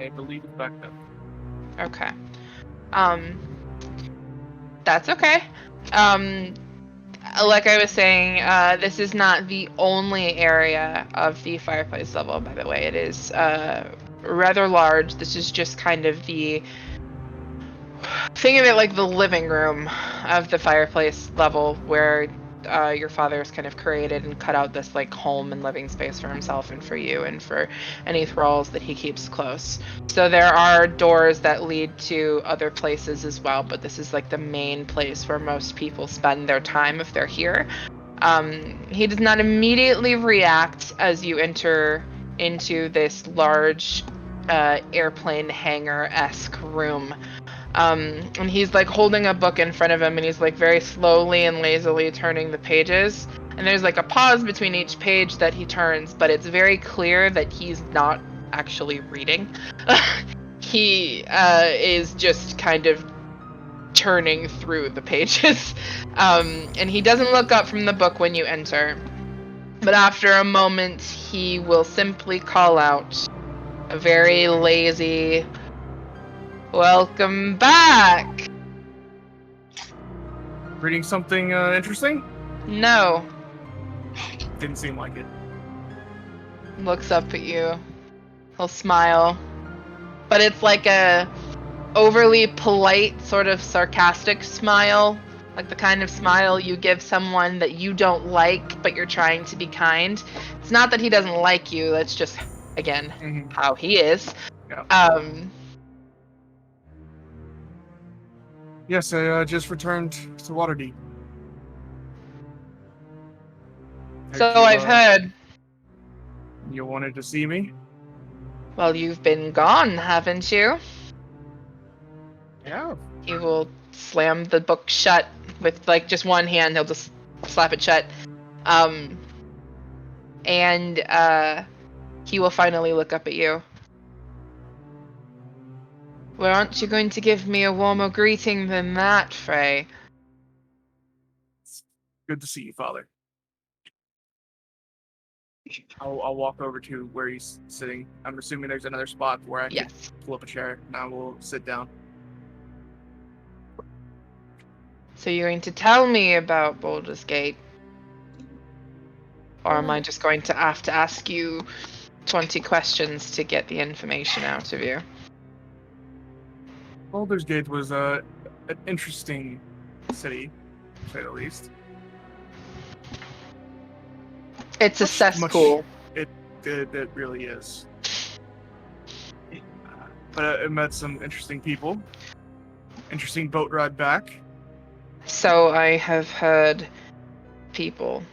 I believe it's back up. Okay. That's okay. Like I was saying, this is not the only area of the fireplace level, by the way. It is rather large. This is just kind of the... Think of it like the living room of the fireplace level, where your father has kind of created and cut out this like home and living space for himself and for you and for any thralls that he keeps close. So there are doors that lead to other places as well, but this is like the main place where most people spend their time if they're here. He does not immediately react as you enter into this large airplane hangar-esque room. And he's like holding a book in front of him, and he's like very slowly and lazily turning the pages. And there's like a pause between each page that he turns, but it's very clear that he's not actually reading. He is just kind of turning through the pages. And he doesn't look up from the book when you enter. But after a moment, he will simply call out a very lazy... Welcome back! Reading something interesting? No. Didn't seem like it. Looks up at you. He'll smile. But it's like a overly polite, sort of sarcastic smile. Like the kind of smile you give someone that you don't like, but you're trying to be kind. It's not that he doesn't like you, that's just, again, how he is. Yeah. Yes, I just returned to Waterdeep. So I've heard. You wanted to see me? Well, you've been gone, haven't you? Yeah. He will slam the book shut with like just one hand. He'll just slap it shut. And he will finally look up at you. Well, aren't you going to give me a warmer greeting than that, Frey? Good to see you, Father. I'll walk over to where he's sitting. I'm assuming there's another spot where I can pull up a chair, and I will sit down. So you're going to tell me about Baldur's Gate? Or am I just going to have to ask you 20 questions to get the information out of you? Baldur's Gate was an interesting city, to say the least. It's a cesspool. It really is. But I met some interesting people. Interesting boat ride back. So I have heard. People.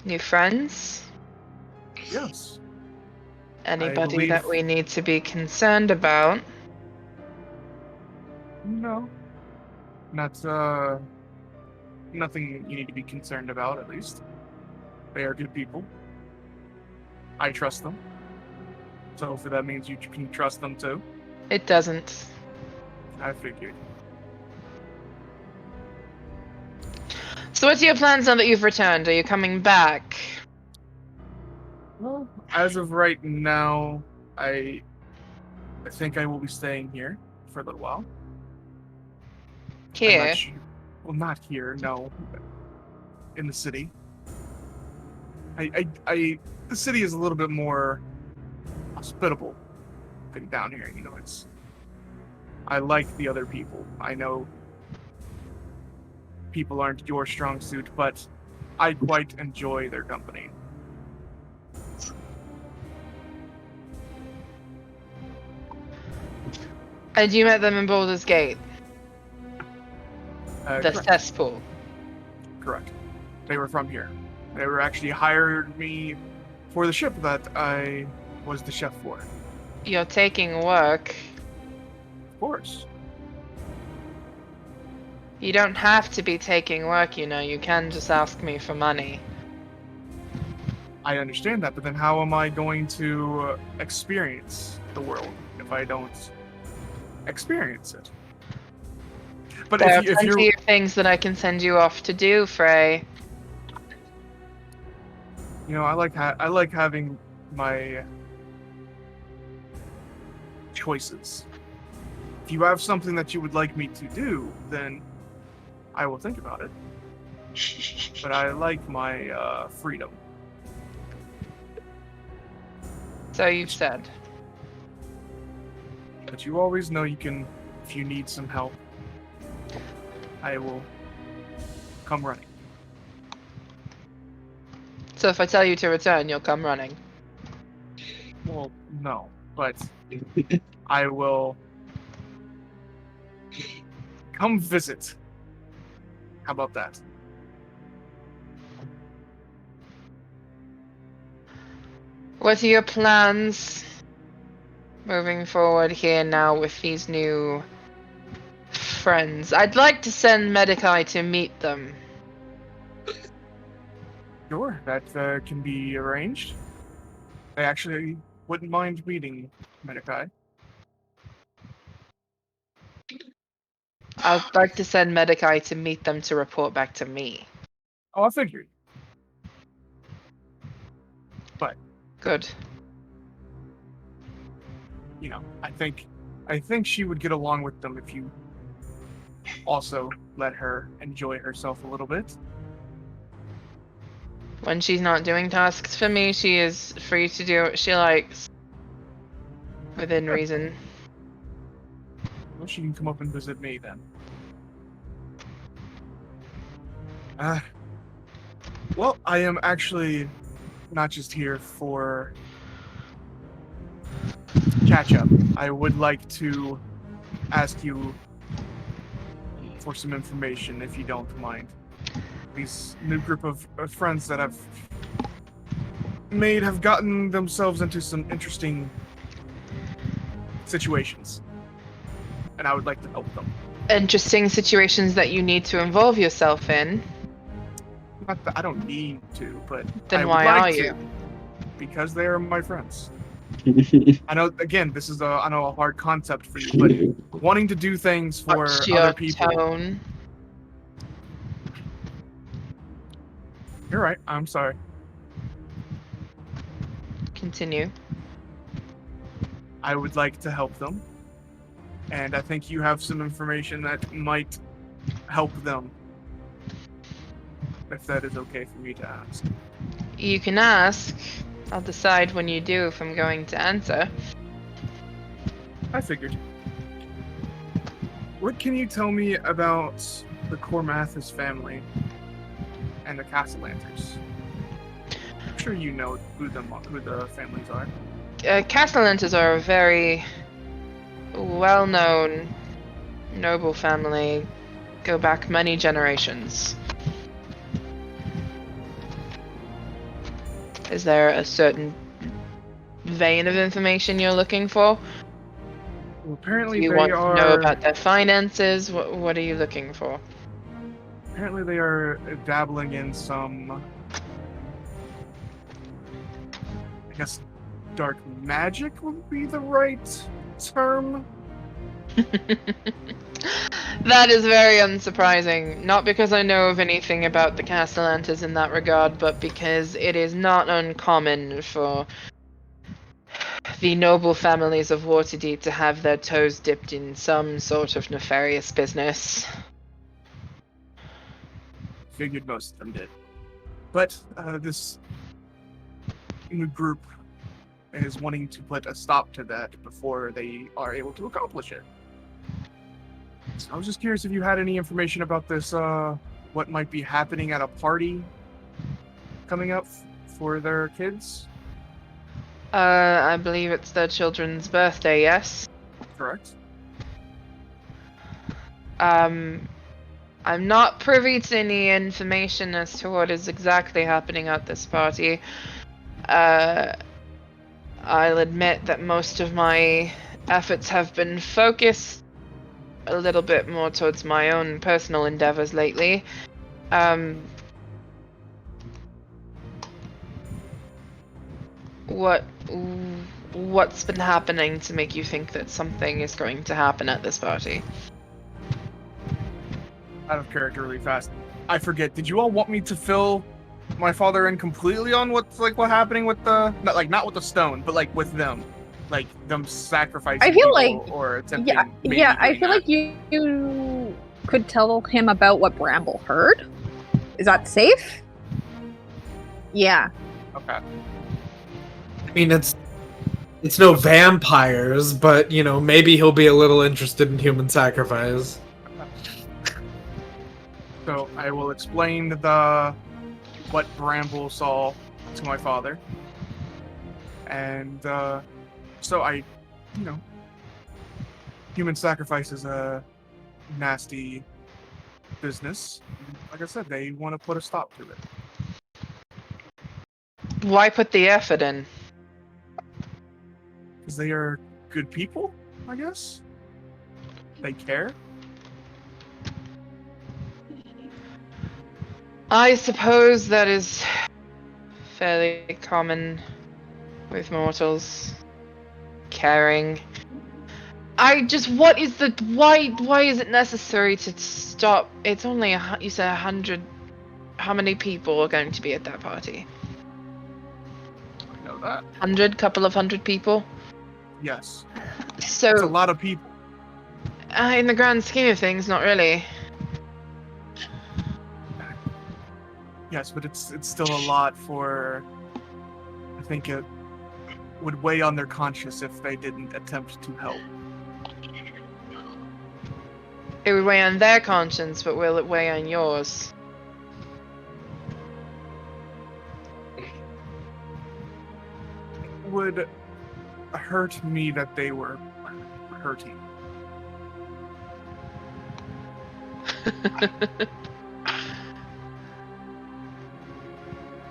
New friends? Yes. Anybody that we need to be concerned about? No. Not, nothing you need to be concerned about, at least. They are good people. I trust them. So if that means you can trust them too. It doesn't. I figured. So what's your plans now that you've returned? Are you coming back? Well, as of right now, I think I will be staying here for a little while. Here? Well, not here, no. In the city. The city is a little bit more hospitable than down here. You know, I like the other people. I know people aren't your strong suit, but I quite enjoy their company. And you met them in Baldur's Gate? The Correct. cesspool? Correct. They were from here. They were actually hired me for the ship that I was the chef for. You're taking work. Of course. You don't have to be taking work, you know. You can just ask me for money. I understand that, but then how am I going to experience the world if I don't experience it? But there if are plenty of things that I can send you off to do, Frey. You know, I like having my choices. If you have something that you would like me to do, then I will think about it. But I like my freedom. So you've said. But you always know you can, if you need some help, I will come running. So if I tell you to return, you'll come running. Well, no, but I will come visit. How about that? What are your plans moving forward here now with these new friends? I'd like to send Medici to meet them. Sure, that can be arranged. I actually wouldn't mind meeting Medici. I'd like to send Medici to meet them to report back to me. Oh, I figured. But Good. you know, I think she would get along with them if you also let her enjoy herself a little bit. When she's not doing tasks for me, she is free to do what she likes. Within reason. Well, she can come up and visit me then. Well, I am actually not just here for catch up. I would like to ask you for some information, if you don't mind. These new group of friends that I've made have gotten themselves into some interesting situations, and I would like to help them. Interesting situations that you need to involve yourself in. Not that I don't need to, but Then I would why like are to, you? because they are my friends. I know, again, this is a hard concept for you, but wanting to do things for Watch your other people. tone. You're right. I'm sorry. Continue. I would like to help them, and I think you have some information that might help them. If that is okay for me to ask. You can ask. I'll decide when you do if I'm going to answer. I figured. What can you tell me about the Cormathis family and the Castellanters? I'm sure you know who the families are. Castellanters are a very well-known, noble family. Go back many generations. Is there a certain vein of information you're looking for? Well, apparently Do you they want are. to know about their finances? What are you looking for? Apparently they are dabbling in some, I guess, dark magic would be the right term. That is very unsurprising. Not because I know of anything about the Castellanters in that regard, but because it is not uncommon for the noble families of Waterdeep to have their toes dipped in some sort of nefarious business. Figured most of them did. But this new group is wanting to put a stop to that before they are able to accomplish it. So I was just curious if you had any information about this, what might be happening at a party coming up for their kids? I believe it's their children's birthday, yes? Correct. I'm not privy to any information as to what is exactly happening at this party. I'll admit that most of my efforts have been focused a little bit more towards my own personal endeavors lately. What's been happening to make you think that something is going to happen at this party? Out of character really fast. I forget, did you all want me to fill my father in completely on what's happening with the not with the stone, but with them? like them sacrificing I feel people like or attempting. I feel like you could tell him about what Bramble heard. Is that safe? Yeah. Okay. I mean, it's no vampires, but maybe he'll be a little interested in human sacrifice. So I will explain what Bramble saw to my father, and so human sacrifice is a nasty business. Like I said, they want to put a stop to it. Why put the effort in? Because they are good people, I guess. They care. I suppose that is fairly common with mortals. Caring. Why is it necessary to stop? It's only, you said 100, how many people are going to be at that party? I know that. 100, couple of 100 people? Yes. So, It's a lot of people. In the grand scheme of things, not really. Yes, but it's still a lot for. I think it would weigh on their conscience if they didn't attempt to help. It would weigh on their conscience, but will it weigh on yours? It would hurt me that they were hurting.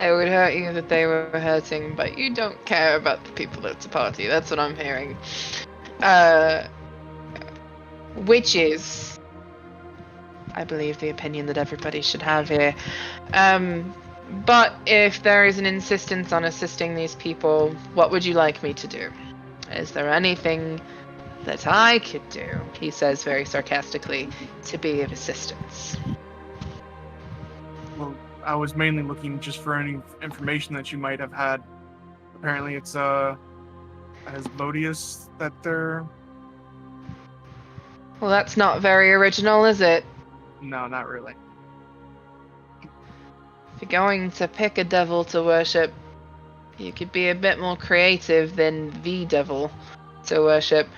It would hurt you that they were hurting, but you don't care about the people at the party. That's what I'm hearing. Which is, I believe, the opinion that everybody should have here. But if there is an insistence on assisting these people, what would you like me to do? Is there anything that I could do, he says very sarcastically, to be of assistance? Well, I was mainly looking just for any information that you might have had. Apparently it's Asmodeus that they're... Well, that's not very original, is it? No, not really. If you're going to pick a devil to worship, you could be a bit more creative than the devil to worship.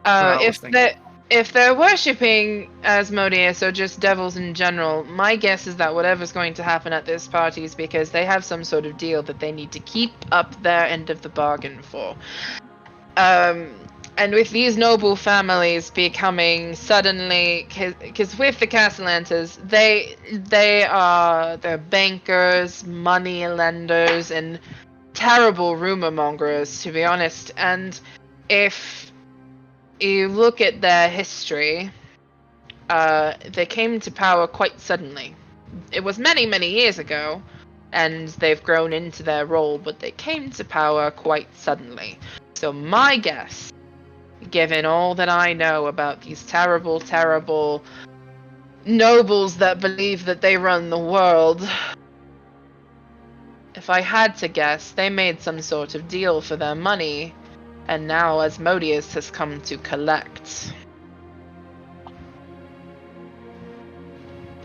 If they're worshipping Asmodeus or just devils in general, my guess is that whatever's going to happen at this party is because they have some sort of deal that they need to keep up their end of the bargain for. And with these noble families becoming suddenly, because with the Castellantas, they're bankers, money lenders, and terrible rumor mongers, to be honest. And if you look at their history, they came to power quite suddenly. It was many, many years ago, and they've grown into their role, but they came to power quite suddenly. So my guess, given all that I know about these terrible, terrible nobles that believe that they run the world, if I had to guess, they made some sort of deal for their money, and now Asmodeus has come to collect.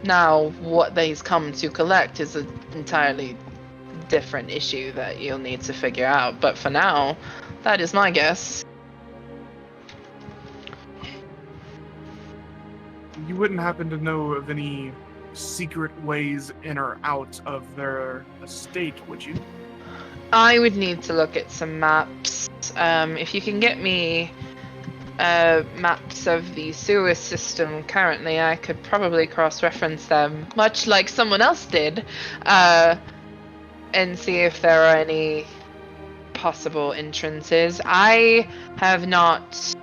Now, what he's come to collect is an entirely different issue that you'll need to figure out, but for now, that is my guess. You wouldn't happen to know of any secret ways in or out of their estate, would you? I would need to look at some maps. If you can get me maps of the sewer system currently, I could probably cross-reference them, much like someone else did, and see if there are any possible entrances. I have not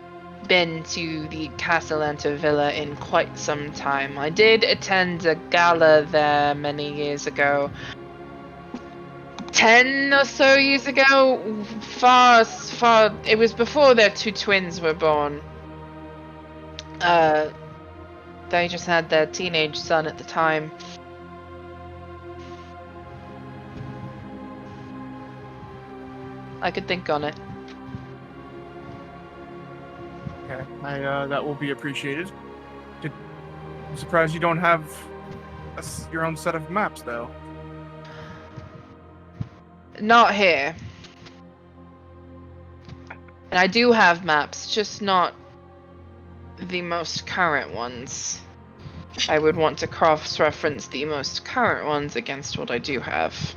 been to the Castellanta Villa in quite some time. I did attend a gala there many years ago. 10 or so years ago, far, it was before their two twins were born. They just had their teenage son at the time. I could think on it. Okay, that will be appreciated. I'm surprised you don't have your own set of maps, though. Not here. And I do have maps, just not the most current ones. I would want to cross-reference the most current ones against what I do have.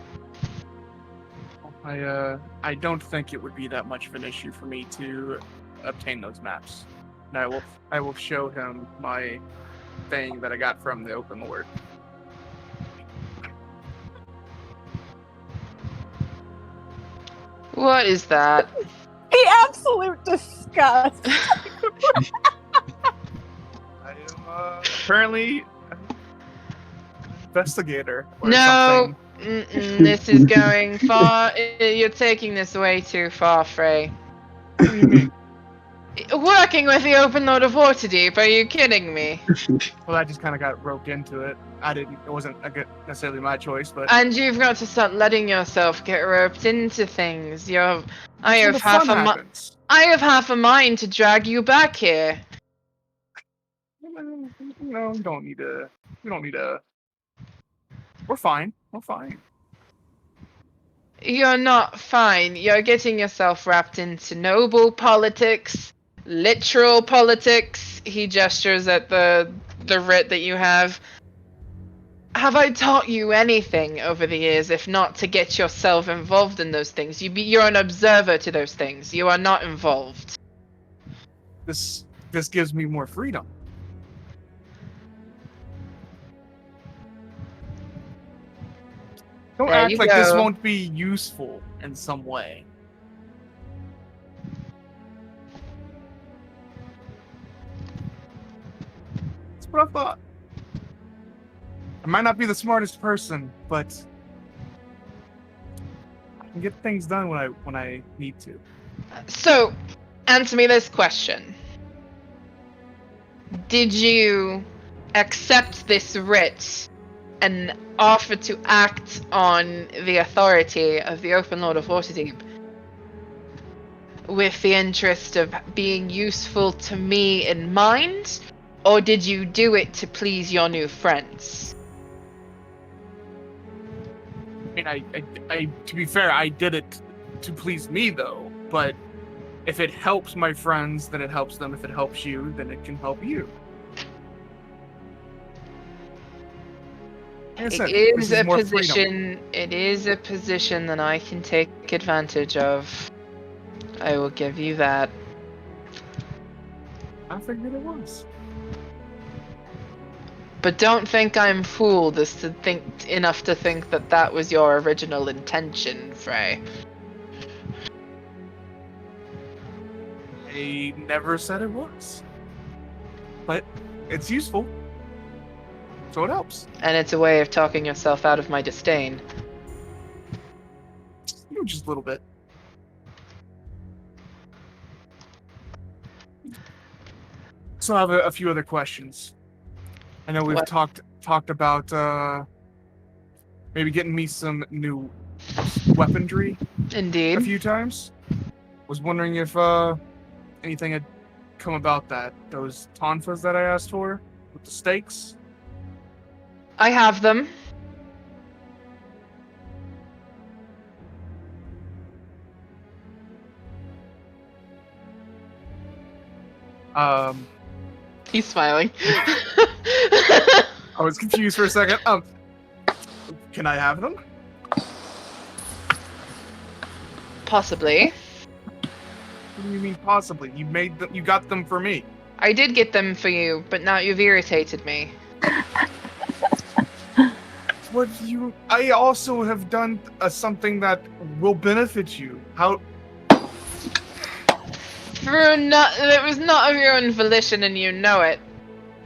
I don't think it would be that much of an issue for me to obtain those maps. And I will show him my thing that I got from the Open Lord. What is that? The absolute disgust. I am apparently an investigator or No, something. this is going far. You're taking this way too far, Frey. What do you mean? Working with the Open Lord of Waterdeep, are you kidding me? Well, I just kind of got roped into it. It wasn't necessarily my choice, but And you've got to start letting yourself get roped into things. I that's have where the fun happens. I have half a mind to drag you back here. No, we don't need to. We don't need to. We're fine. We're fine. You're not fine. You're getting yourself wrapped into noble politics, literal politics. He gestures at the writ that you have. Have I taught you anything over the years, if not to get yourself involved in those things? You're an observer to those things. You are not involved. This gives me more freedom. Don't There act you like this go. won't be useful in some way. That's what I thought. I might not be the smartest person, but I can get things done when I need to. So, answer me this question. Did you accept this writ and offer to act on the authority of the Open Lord of Waterdeep with the interest of being useful to me in mind? Or did you do it to please your new friends? I mean, I to be fair, I did it to please me, though. But if it helps my friends, then it helps them. If it helps you, then it can help you. Like I said, this is more freedom. It is a position that I can take advantage of. I will give you that. I figured it was. But don't think I'm fooled as to think enough to think that that was your original intention, Frey. I never said it was. But it's useful. So it helps. And it's a way of talking yourself out of my disdain. Just a little bit. So I have a few other questions. I know we've What? talked about maybe getting me some new weaponry a Indeed. few times. Was wondering if anything had come about that. Those tonfas that I asked for with the stakes. I have them. He's smiling. I was confused for a second. Can I have them? Possibly. What do you mean possibly? You made them. You got them for me. I did get them for you, but now you've irritated me. What you? I also have done something that will benefit you. How? It was not of your own volition, and you know it.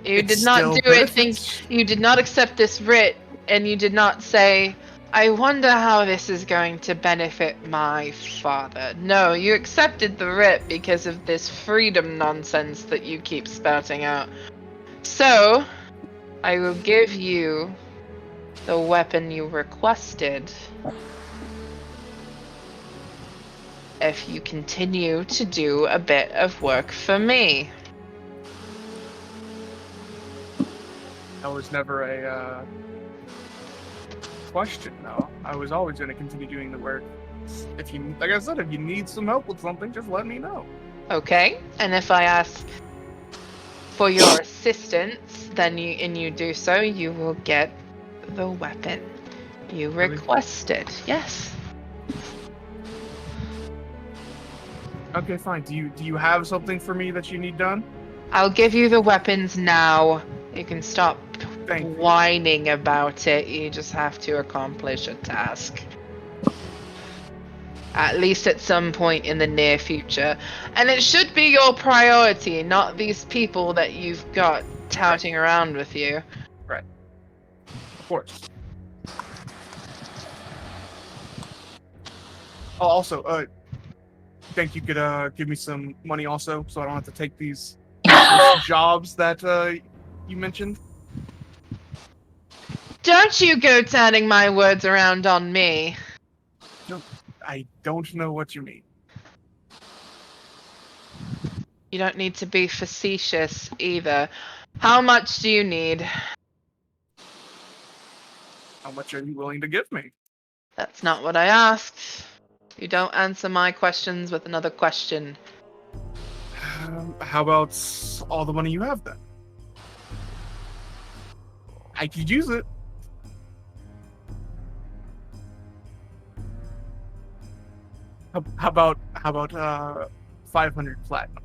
You It did not still do it. benefits- You did not accept this writ, and you did not say, "I wonder how this is going to benefit my father." No, you accepted the writ because of this freedom nonsense that you keep spouting out. So, I will give you the weapon you requested if you continue to do a bit of work for me. That was never a question, though. I was always going to continue doing the work. If you, like I said, if you need some help with something, just let me know. Okay, and if I ask for your assistance, then you do so, you will get the weapon you Really? requested. Yes. Okay, fine. Do you have something for me that you need done? I'll give you the weapons now. You can stop Thank you. whining about it. You just have to accomplish a task. At least at some point in the near future. And it should be your priority, not these people that you've got touting around with you. Right. Of course. Oh, also, think you could give me some money also, so I don't have to take these jobs that you mentioned? Don't you go turning my words around on me. I don't know what you mean. You don't need to be facetious either. How much do you need? How much are you willing to give me? That's not what I asked. You don't answer my questions with another question. How about all the money you have then? I could use it. How about 500 platinum?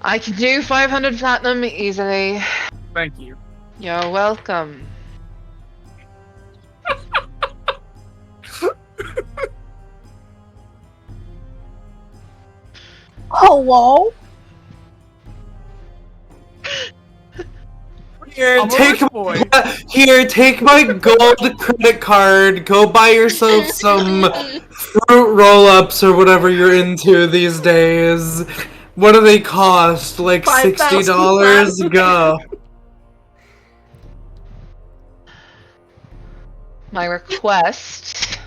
I can do 500 platinum easily. Thank you. You're welcome. Hello? Here, I'm a take rich boy. take my gold credit card. Go buy yourself some fruit roll-ups or whatever you're into these days. What do they cost? Like $60? Go. My request.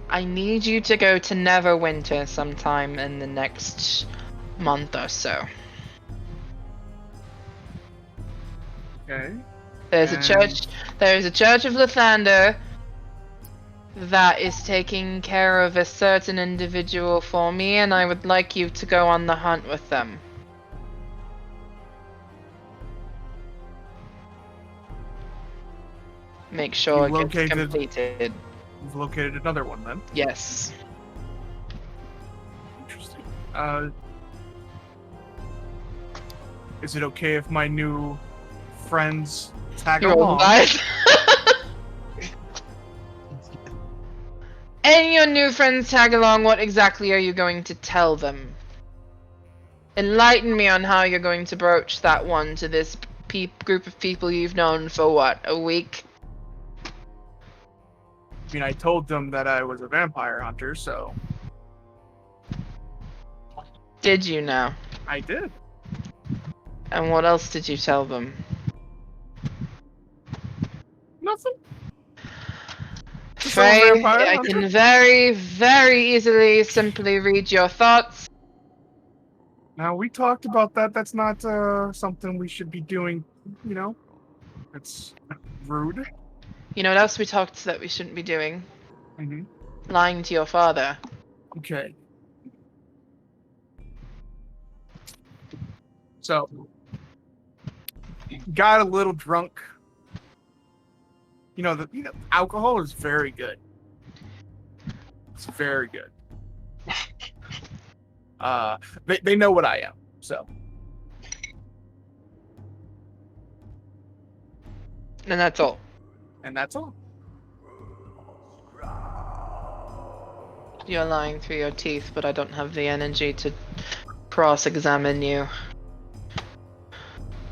I need you to go to Neverwinter sometime in the next month or so. Okay. There's a church of Lathander that is taking care of a certain individual for me, and I would like you to go on the hunt with them. Make sure You it gets located- completed. You've located another one then. Yes. Interesting. Is it okay if my new friends tag You're along? alive. And your new friends tag along, what exactly are you going to tell them? Enlighten me on how you're going to broach that one to this group of people you've known for what, a week? I mean, I told them that I was a vampire hunter, so Did you now? I did. And what else did you tell them? Nothing. Just I'm a Frey, vampire I hunter. can very, very easily simply read your thoughts. Now, we talked about that. That's not something we should be doing, you know? It's rude. You know what else we talked that we shouldn't be doing? Mm-hmm. Lying to your father. Okay. So, got a little drunk. You know, alcohol is very good. It's very good. They know what I am, so. And that's all. And that's all. You're lying through your teeth, but I don't have the energy to cross-examine you.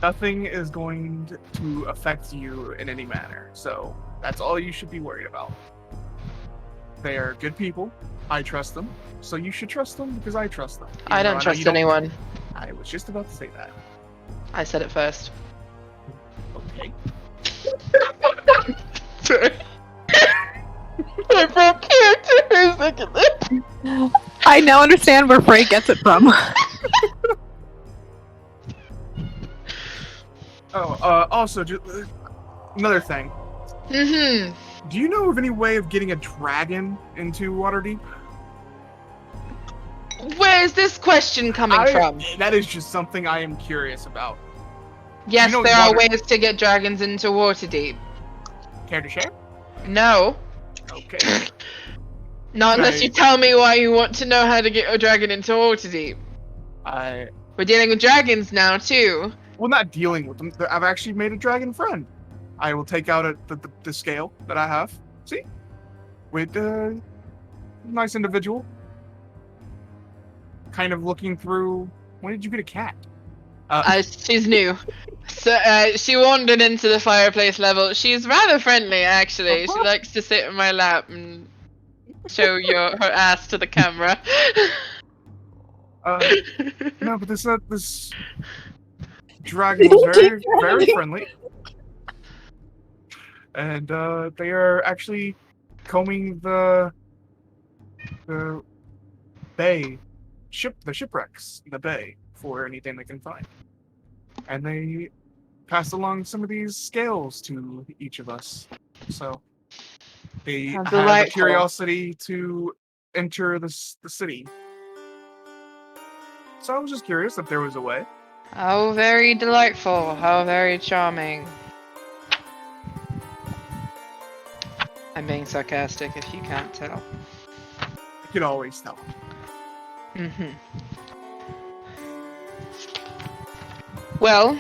Nothing is going to affect you in any manner, so that's all you should be worried about. They are good people. I trust them, so you should trust them because I trust them. I Even though don't know trust you don't- anyone. I was just about to say that. I said it first. Okay. Sorry. I broke character for a second there. I now understand where Frey gets it from. Also, another thing. Mm-hmm. Do you know of any way of getting a dragon into Waterdeep? Where's this question coming from? That is just something I am curious about. Yes, You know there are water- ways to get dragons into Waterdeep. Care to share? No. Okay. Not unless you tell me why you want to know how to get a dragon into Waterdeep. We're dealing with dragons now, too. Well, not dealing with them. I've actually made a dragon friend. I will take out the scale that I have. See? With a nice individual. Kind of looking through. When did you get a cat? She's new. So she wandered into the fireplace level. She's rather friendly, actually. She likes to sit in my lap and show her ass to the camera. No, but this dragon was very, very friendly. And they are actually combing the bay, the shipwrecks in the bay for anything they can find. And they passed along some of these scales to each of us. So they How had the delightful. curiosity to enter the city. So I was just curious if there was a way. How very delightful. How very charming. I'm being sarcastic if you can't tell. I could always tell. Mm-hmm. Well,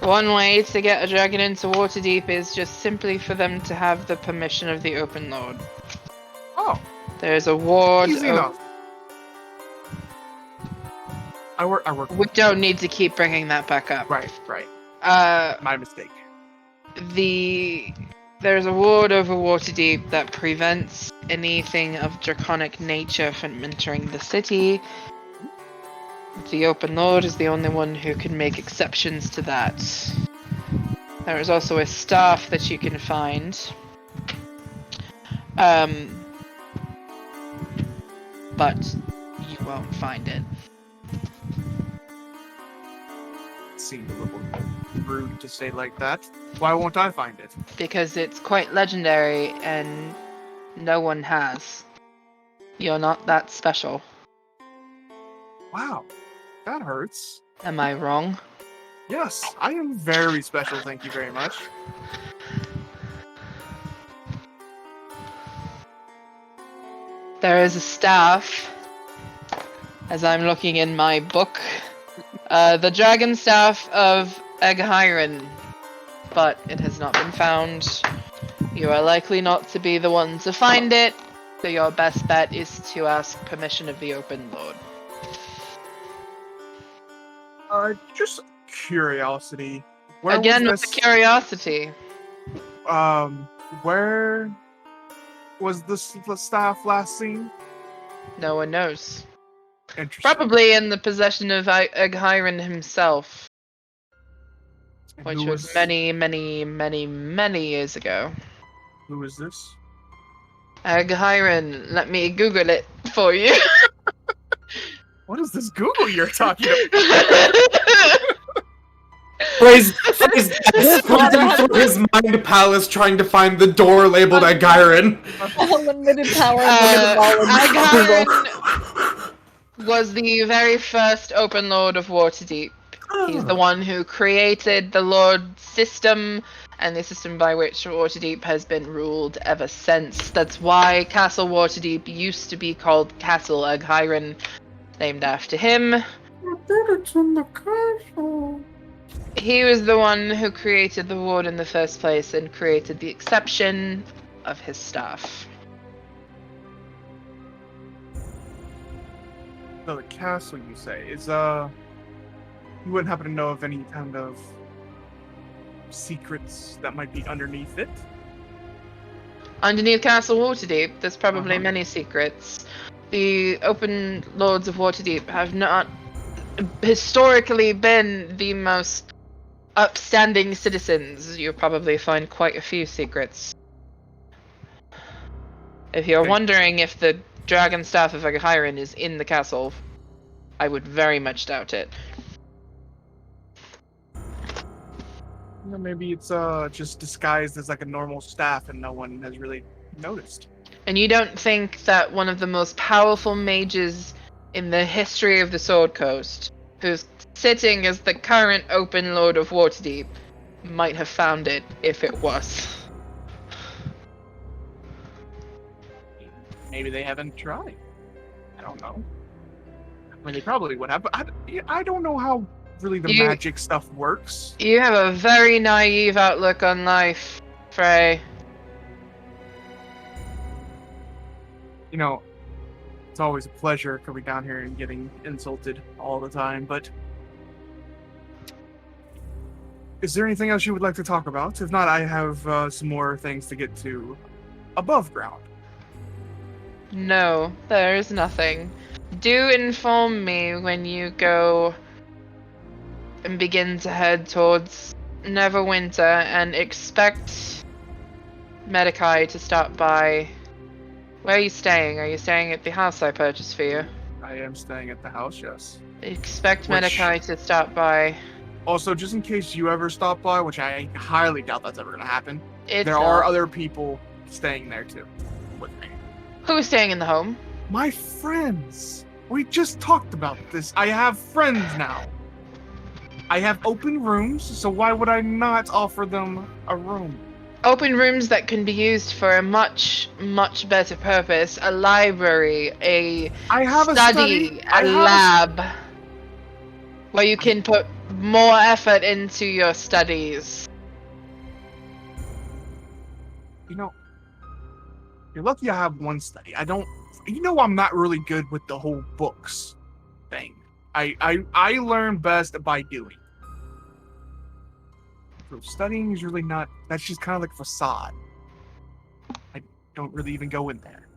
one way to get a dragon into Waterdeep is just simply for them to have the permission of the Open Lord. Oh, There's a ward. easy enough. I work. We don't need to keep bringing that back up. Right. My mistake. There's a ward over Waterdeep that prevents anything of draconic nature from entering the city. The Open Lord is the only one who can make exceptions to that. There is also a staff that you can find. But you won't find it. Seemed a little rude to say like that. Why won't I find it? Because it's quite legendary and no one has. You're not that special. Wow, that hurts. Am I wrong? Yes, I am very special, thank you very much. There is a staff, as I'm looking in my book, the dragon staff of Eghiren, but it has not been found. You are likely not to be the one to find it, so your best bet is to ask permission of the Open Lord. Just curiosity. Where Again, was with this, the curiosity. where was the staff last seen? No one knows. Interesting. Probably in the possession of Eghiren himself, And which who was many, many, many, many years ago. Who is this? Eghiren, let me Google it for you. What is this Google you're talking about? Frey's hunting through his mind palace trying to find the door labeled Eghiren. Unlimited power, unlimited knowledge. Eghiren was the very first Open Lord of Waterdeep. He's the one who created the Lord system, and the system by which Waterdeep has been ruled ever since. That's why Castle Waterdeep used to be called Castle Eghiren, named after him. He was the one who created the ward in the first place and created the exception of his staff. So the castle, you say, is you wouldn't happen to know of any kind of secrets that might be underneath it? Underneath Castle Waterdeep, there's probably many secrets. The Open Lords of Waterdeep have not historically been the most upstanding citizens. You'll probably find quite a few secrets. If you're wondering if the Dragon Staff of Eghiren is in the castle, I would very much doubt it. maybe it's just disguised as like a normal staff and no one has really noticed. And you don't think that one of the most powerful mages in the history of the Sword Coast, who's sitting as the current Open Lord of Waterdeep, might have found it if it was? Maybe they haven't tried. I don't know. I mean, they probably would have, but I don't know how really the magic stuff works. You have a very naive outlook on life, Frey. You know, it's always a pleasure coming down here and getting insulted all the time, but is there anything else you would like to talk about? If not, I have some more things to get to above ground. No, there is nothing. Do inform me when you go and begin to head towards Neverwinter, and expect Medicae to stop by. Where are you staying? Are you staying at the house I purchased for you? I am staying at the house, yes. Expect Medicae to stop by. Also, just in case you ever stop by, which I highly doubt that's ever going to happen, there Are are other people staying there too, with me. Who's staying in the home? My friends! We just talked about this. I have friends now. I have open rooms, so why would I not offer them a room? Open rooms that can be used for a much, much better purpose. A library, I have a study, a lab. Where you can put more effort into your studies. You know, you're lucky I have one study. I'm not really good with the whole books thing. I learn best by doing. So studying is really not, that's just kind of like a facade. I don't really even go in there.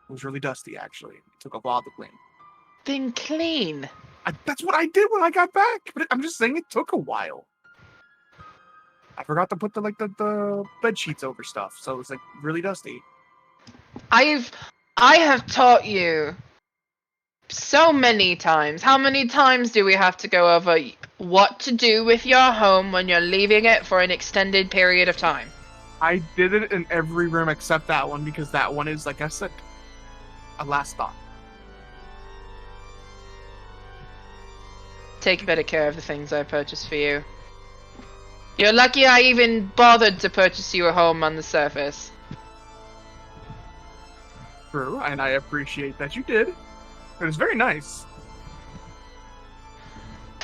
It was really dusty, actually. It took a while to clean. Then clean. That's what I did when I got back, but I'm just saying it took a while. I forgot to put the bed sheets over stuff, so it's like really dusty. I have taught you so many times. How many times do we have to go over what to do with your home when you're leaving it for an extended period of time? I did it in every room except that one, because that one is, like I said, a last thought. Take better care of the things I purchased for you. You're lucky I even bothered to purchase you a home on the surface. True, and I appreciate that you did. It was very nice.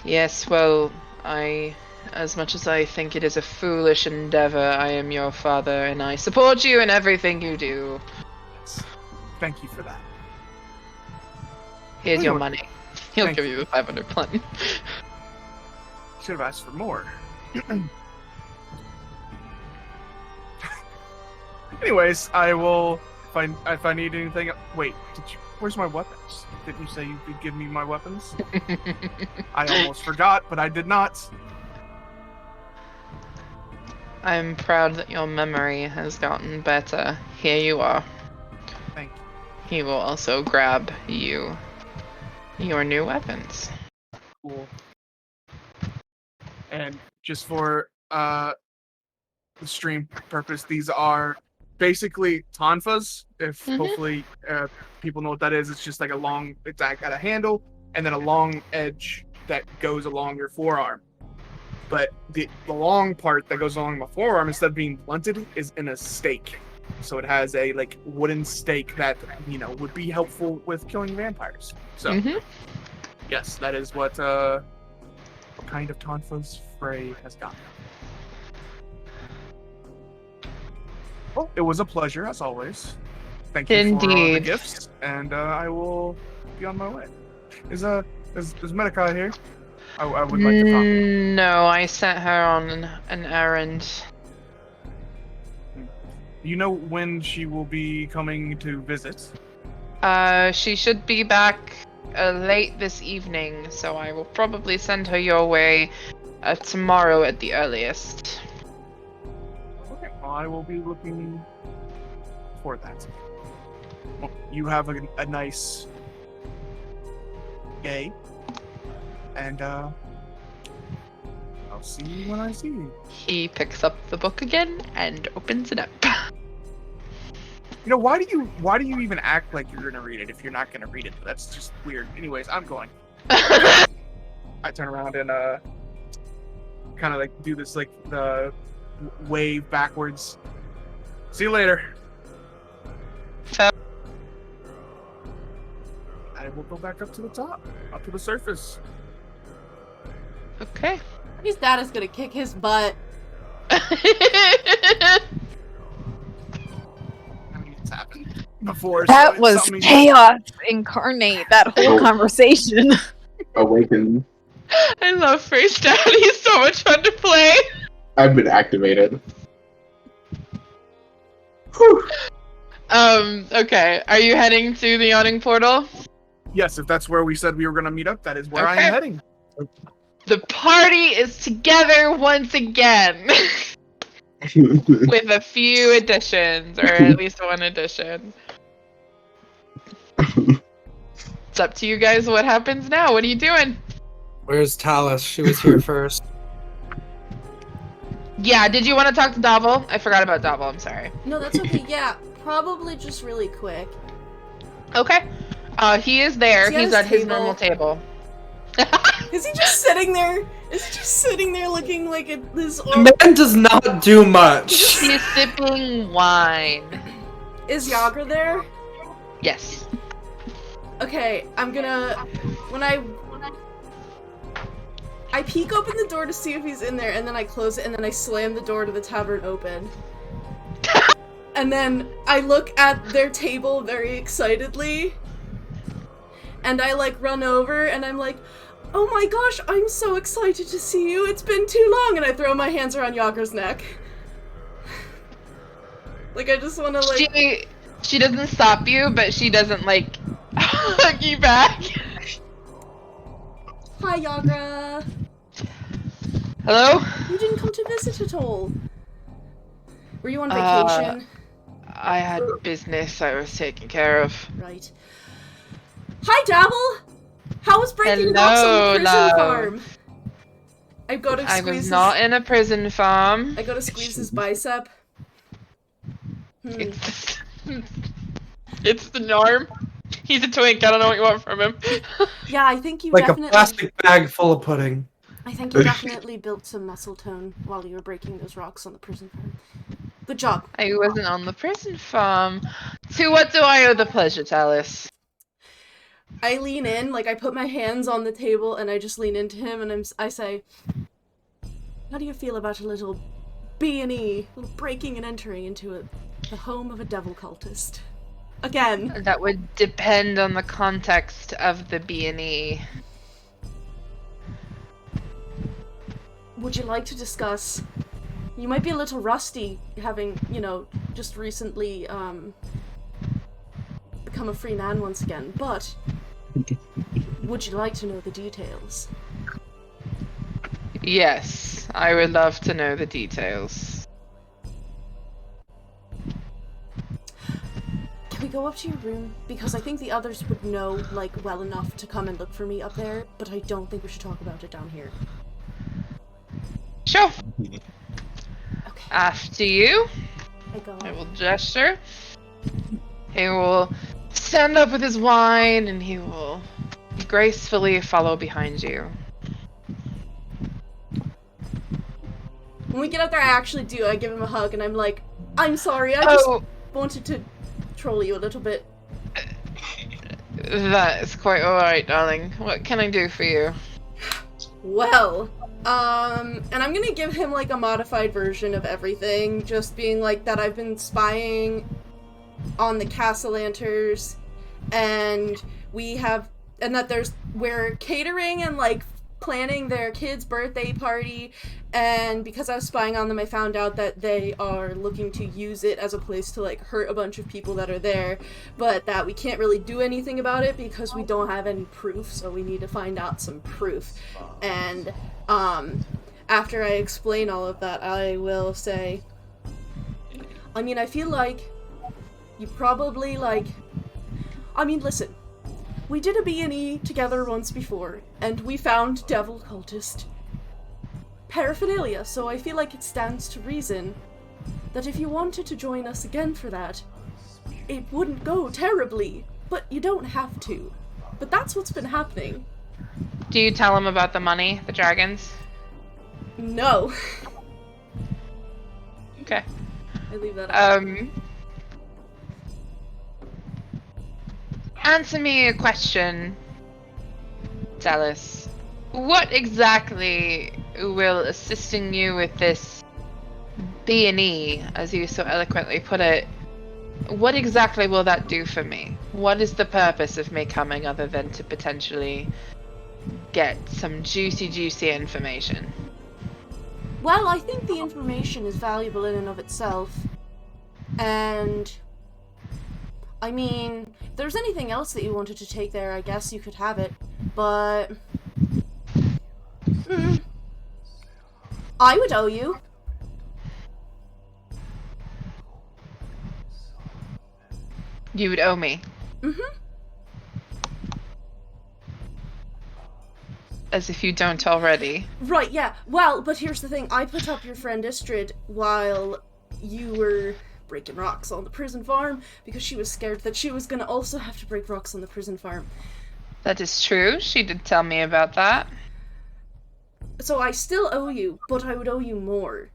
Yes, well, as much as I think it is a foolish endeavor, I am your father, and I support you in everything you do. Yes. Thank you for that. Here's your money. He'll give you the 500 plenty. Should have asked for more. Anyways, I will. If I need anything. Wait, where's my weapons? Didn't you say you could give me my weapons? I almost forgot, but I did not. I'm proud that your memory has gotten better. Here you are. Thank you. He will also grab you your new weapons. Cool. And just for the stream purpose, these are basically tonfas. If hopefully people know what that is, it's just like it's got a handle and then a long edge that goes along your forearm. But the long part that goes along my forearm, instead of being blunted, is in a stake. So it has a wooden stake that would be helpful with killing vampires. So yes, that is what kind of tonfas Frey has got. Well, it was a pleasure as always. Thank you for all the gifts, and I will be on my way. Is Medicae here? I would like to talk. No, I sent her on an errand. Do you know when she will be coming to visit? She should be back late this evening, so I will probably send her your way tomorrow at the earliest. Okay, well, I will be looking for that. Well, you have a nice day, and I'll I'll see you when I see you. He picks up the book again and opens it up. You know, why do you even act like you're gonna read it if you're not gonna read it? That's just weird. Anyways, I'm going. I turn around and kind of like do this like the wave backwards. See you later. So- I will go back up to the top, up to the surface. Okay. His dad is gonna kick his butt. I mean, it's happened before. so That it's was something- chaos incarnate, that whole conversation. Awakened. I love Frey's dad. He's so much fun to play. I've been activated. Whew. Okay. Are you heading to the yawning portal? Yes, if that's where we said we were gonna meet up, that is where I Okay. am heading. The party is together once again. With a few additions, or at least one addition. It's up to you guys what happens now. What are you doing? Where's Tallice? She was here first. Yeah, did you want to talk to Davil? I forgot about Davil, I'm sorry. No, that's okay. Yeah, probably just really quick. Okay. He is there. Is he at He's his at his table? normal table. Is he just sitting there? Is he just sitting there looking like this? The man does not do much. He's sipping wine. Is Yagra there? Yes. Okay, I'm gonna when I peek open the door to see if he's in there, and then I close it, and then I slam the door to the tavern open. And then I look at their table very excitedly, and I like run over, and I'm like, "Oh my gosh, I'm so excited to see you! It's been too long!" And I throw my hands around Yagra's neck. Like I just want to like. She doesn't stop you, but she doesn't like hug you back. Hi, Yagra. Hello? You didn't come to visit at all. Were you on vacation? I had business I was taking care of. Right. Hi, Dabble! How was breaking rocks on the prison love. farm? I go to I squeeze was his... not in a prison farm. I go to squeeze his bicep. It's the norm. He's a twink. I don't know what you want from him. Yeah, I think you Like definitely... a plastic bag full of pudding. I think you definitely built some muscle tone while you were breaking those rocks on the prison farm. Good job. I wasn't on the prison farm. To what do I owe the pleasure, Tallice? I lean in, like I put my hands on the table and I just lean into him and I say, "How do you feel about a little B&E, little breaking and entering into the home of a devil cultist?" Again. That would depend on the context of the B&E. Would you like to discuss? You might be a little rusty, having, you know, just recently, become a free man once again, but would you like to know the details? Yes, I would love to know the details. Can we go up to your room? Because I think the others would know, like, well enough to come and look for me up there, but I don't think we should talk about it down here. Sure. Okay. After you, I go. I will gesture. He will stand up with his wine and he will gracefully follow behind you. When we get up there, I actually do. I give him a hug and I'm like, "I'm sorry, I just wanted to troll you a little bit." That is quite alright, darling. What can I do for you? Well, and I'm gonna give him, like, a modified version of everything, just being like that I've been spying on the Castlanters, and that we're catering and, like, planning their kid's birthday party, and because I was spying on them, I found out that they are looking to use it as a place to, like, hurt a bunch of people that are there, but that we can't really do anything about it because we don't have any proof, so we need to find out some proof. And, after I explain all of that, I will say, I mean, I feel like you probably, like, I mean, listen, we did a B&E together once before, and we found Devil Cultist. paraphernalia, so I feel like it stands to reason that if you wanted to join us again for that, it wouldn't go terribly, but you don't have to. But that's what's been happening. Do you tell him about the money, the dragons? No. Okay. I leave that out. Answer me a question, Tallice. What exactly will assisting you with this B&E, as you so eloquently put it, what exactly will that do for me? What is the purpose of me coming other than to potentially get some juicy information? Well, I think the information is valuable in and of itself. And I mean, if there's anything else that you wanted to take there, I guess you could have it. But I would owe you. You would owe me. Mm-hmm. As if you don't already. Right, yeah. Well, but here's the thing. I put up your friend Istrid while you were breaking rocks on the prison farm because she was scared that she was going to also have to break rocks on the prison farm. That is true. She did tell me about that. So I still owe you, but I would owe you more.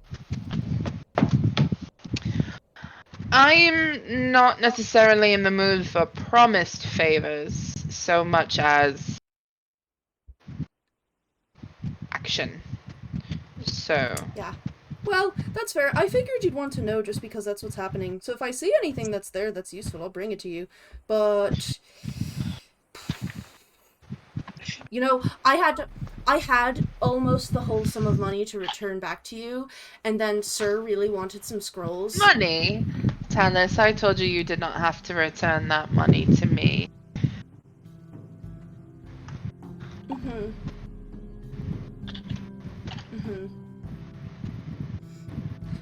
I'm not necessarily in the mood for promised favors so much as action. So. Yeah. Well, that's fair. I figured you'd want to know just because that's what's happening. So if I see anything that's there that's useful, I'll bring it to you. But you know, I had almost the whole sum of money to return back to you, and then Sir really wanted some scrolls. Money? Tallice, I told you you did not have to return that money to me.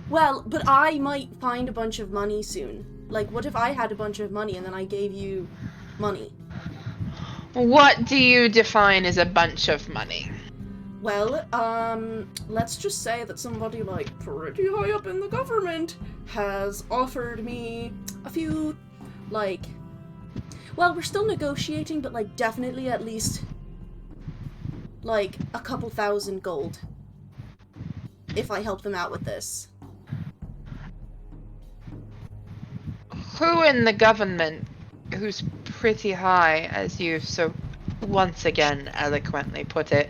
Well, but I might find a bunch of money soon. Like, what if I had a bunch of money and then I gave you money? What do you define as a bunch of money? Well, let's just say that somebody, like, pretty high up in the government has offered me a few, like, well, we're still negotiating, but, like, definitely at least, like, a couple thousand gold. If I help them out with this. Who in the government, who's pretty high, as you've so once again eloquently put it,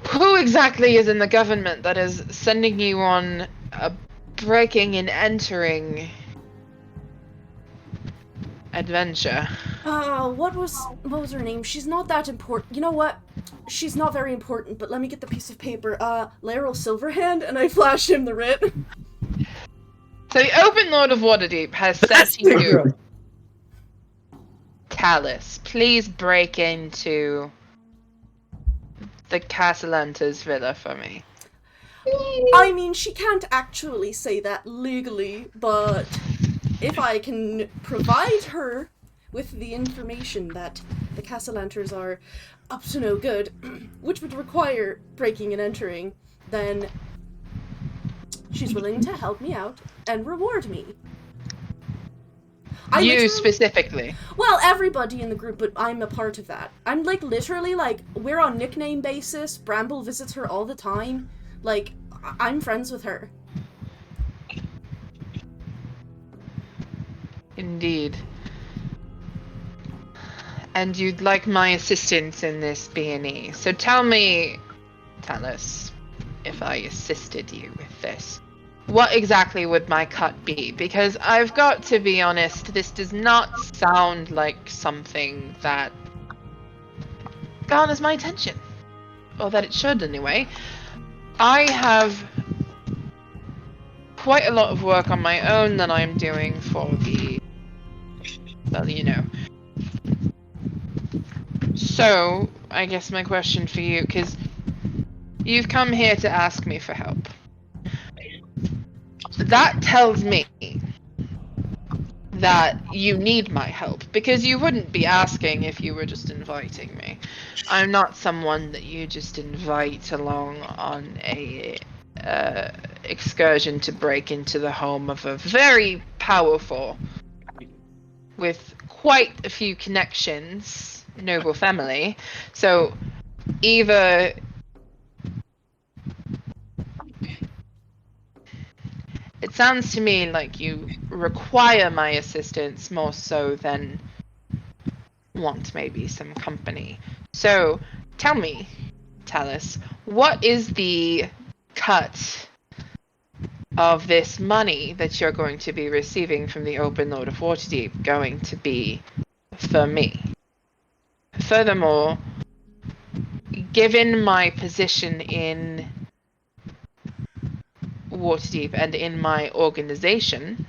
who exactly is in the government that is sending you on a breaking and entering adventure? What was her name? She's not that important. You know what? She's not very important, but let me get the piece of paper. Laeral Silverhand, and I flash him the writ. So the Open Lord of Waterdeep has said to you, Tallice, please break into the Castellanta's villa for me. I mean, she can't actually say that legally, but if I can provide her with the information that the Castellanters are up to no good, which would require breaking and entering, then she's willing to help me out and reward me. You specifically? Well, everybody in the group, but I'm a part of that. I'm, like, literally, like, we're on nickname basis. Bramble visits her all the time. Like, I'm friends with her. Indeed. And you'd like my assistance in this B&E. So tell me, Tallice, if I assisted you with this, what exactly would my cut be? Because I've got to be honest, this does not sound like something that garners my attention. Or that it should, anyway. I have quite a lot of work on my own that I'm doing for the... well, you know. So, I guess my question for you, because you've come here to ask me for help. That tells me that you need my help, because you wouldn't be asking if you were just inviting me. I'm not someone that you just invite along on a excursion to break into the home of a very powerful, with quite a few connections, noble family. So either it sounds to me like you require my assistance more so than want maybe some company. So tell me, Tallice, what is the cut of this money that you're going to be receiving from the Open Lord of Waterdeep going to be for me? Furthermore, given my position in Waterdeep and in my organization,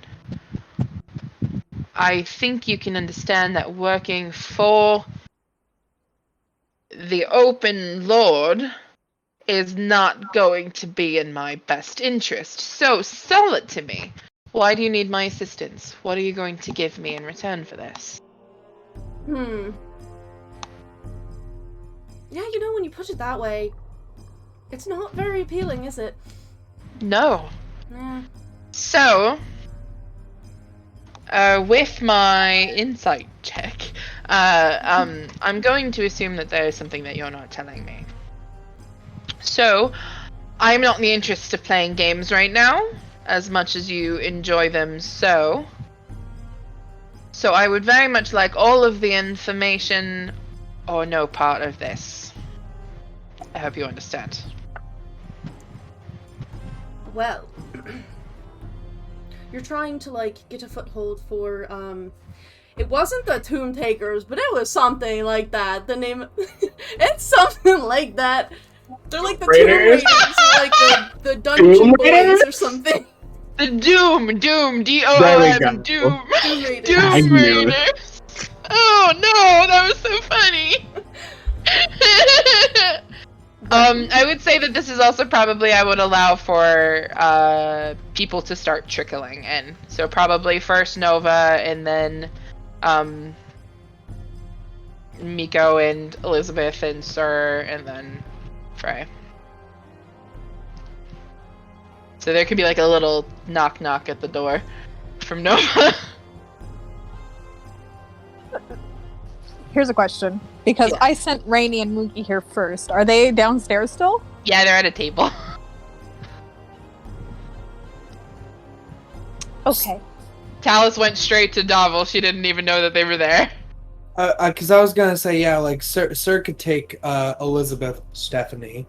I think you can understand that working for the Open Lord is not going to be in my best interest. So sell it to me. Why do you need my assistance? What are you going to give me in return for this? Yeah, you know, when you put it that way, it's not very appealing, is it? No. Yeah. So, with my insight check, I'm going to assume that there is something that you're not telling me. So, I'm not in the interest of playing games right now, as much as you enjoy them so. So I would very much like all of the information or no part of this. I hope you understand. Well, you're trying to, like, get a foothold for, it wasn't the Tomb Takers, but it was something like that. The name, it's something like that. They're like the Tomb Raiders? Raiders, or like the Dungeon Doom Boys Raiders? or something. The Doom, There we D-O-O-M, go. Doom, Doom Raiders. I Doom knew it. Raiders. Oh no, that was so funny. I would say that this is also probably, I would allow for people to start trickling in. So probably first Nova, and then Mico and Elizabeth and Sir, and then Frey. So there could be like a little knock knock at the door from Nova. Here's a question. Because Yeah. I sent Rainy and Mookie here first. Are they downstairs still? Yeah, they're at a table. Okay. Tallice went straight to Davil. She didn't even know that they were there. Because I was gonna say, yeah, like Sir could take Elizabeth, Stephanie,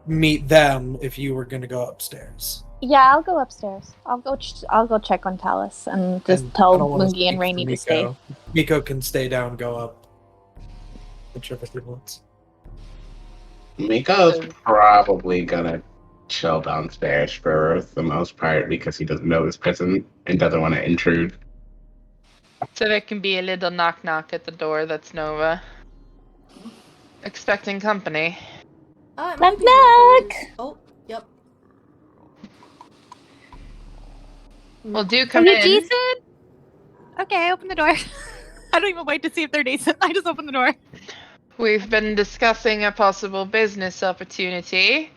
meet them if you were gonna go upstairs. Yeah, I'll go upstairs. I'll go check on Tallice and just And tell I don't wanna Mookie speak and Rainy for to stay. Mico. Mico can stay down, go up. Whichever he wants. Miko's probably gonna chill downstairs for the most part because he doesn't know this person and doesn't want to intrude. So there can be a little knock knock at the door. That's Nova. Expecting company. It might Knock be knock! happening. Oh, yep. Well, do Are come you in. decent? Okay, open the door. I don't even wait to see if they're decent. I just open the door. We've been discussing a possible business opportunity.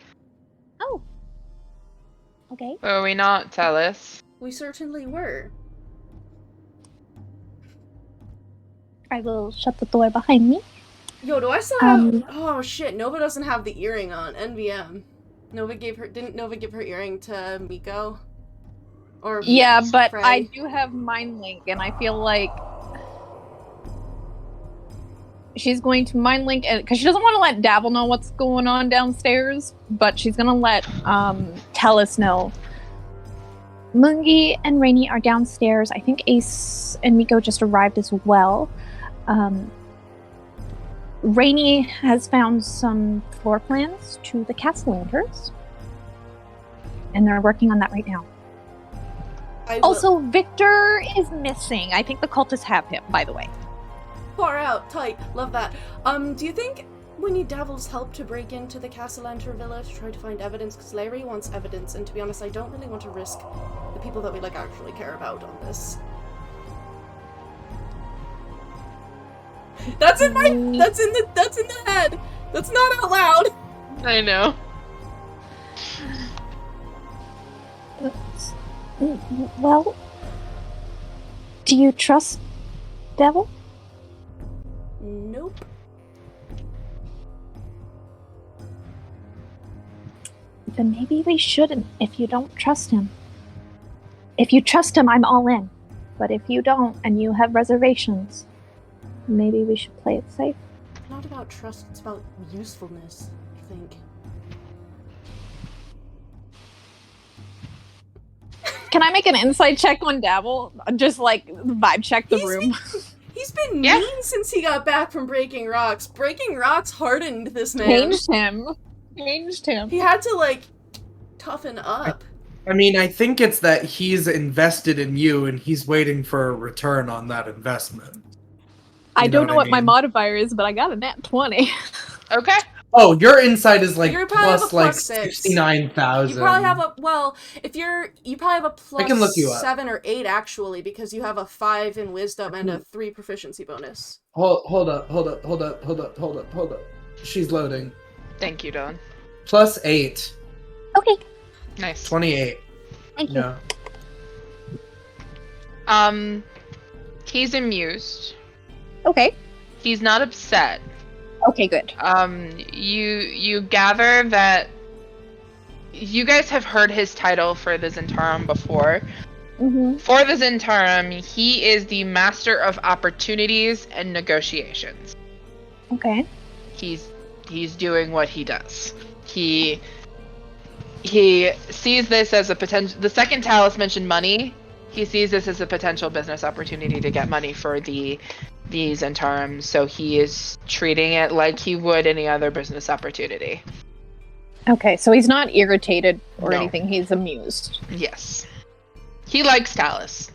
Oh. Okay. Were we not, Tallice? We certainly were. I will shut the door behind me. Yo, do I still have... Oh shit, Nova doesn't have the earring on. NVM. Didn't Nova give her earring to Mico? Or Yeah, but Frey? I do have Mind Link, and I feel like she's going to Mind Link, because she doesn't want to let Davil know what's going on downstairs, but she's going to let Tallice know. Mungi and Rainy are downstairs. I think Ace and Mico just arrived as well. Rainy has found some floor plans to the castle lanterns, and they're working on that right now. I will... Also, Victor is missing. I think the cultists have him, by the way. Far out, tight, love that. Do you think we need Davil's help to break into the Castellanter Villa to try to find evidence? Because Larry wants evidence, and to be honest, I don't really want to risk the people that we, like, actually care about on this. That's in the head. That's not out loud. I know. Well, do you trust Devil? Nope. Then maybe we shouldn't if you don't trust him. If you trust him, I'm all in. But if you don't and you have reservations, maybe we should play it safe. It's not about trust, it's about usefulness, I think. Can I make an insight check on Dabble? Just like vibe check the room. He's been mean since he got back from Breaking Rocks. Breaking Rocks hardened this man. Changed him. He had to, like, toughen up. I mean, I think it's that he's invested in you and he's waiting for a return on that investment. I don't know what I my mean? modifier is, but I got a nat 20. Okay. Oh, your insight is like You're probably plus have a like plus 6. 69,000. You probably have a, well, you probably have a plus I can look you up. 7 or 8 actually, because you have a 5 in wisdom and a 3 proficiency bonus. Hold up. She's loading. Thank you, Dylan. Plus 8. Okay. Nice. 28. Thank you. Yeah. He's amused. Okay. He's not upset. Okay, good. You gather that you guys have heard his title for the Zentarum before. Mm-hmm. For the Zentarum, he is the Master of Opportunities and Negotiations. Okay. He's doing what he does. He sees this as a potential. The second Tallice mentioned money. He sees this as a potential business opportunity to get money for the Zentarum, so he is treating it like he would any other business opportunity. Okay, so he's not irritated or No. anything. He's amused. Yes. He likes Tallice.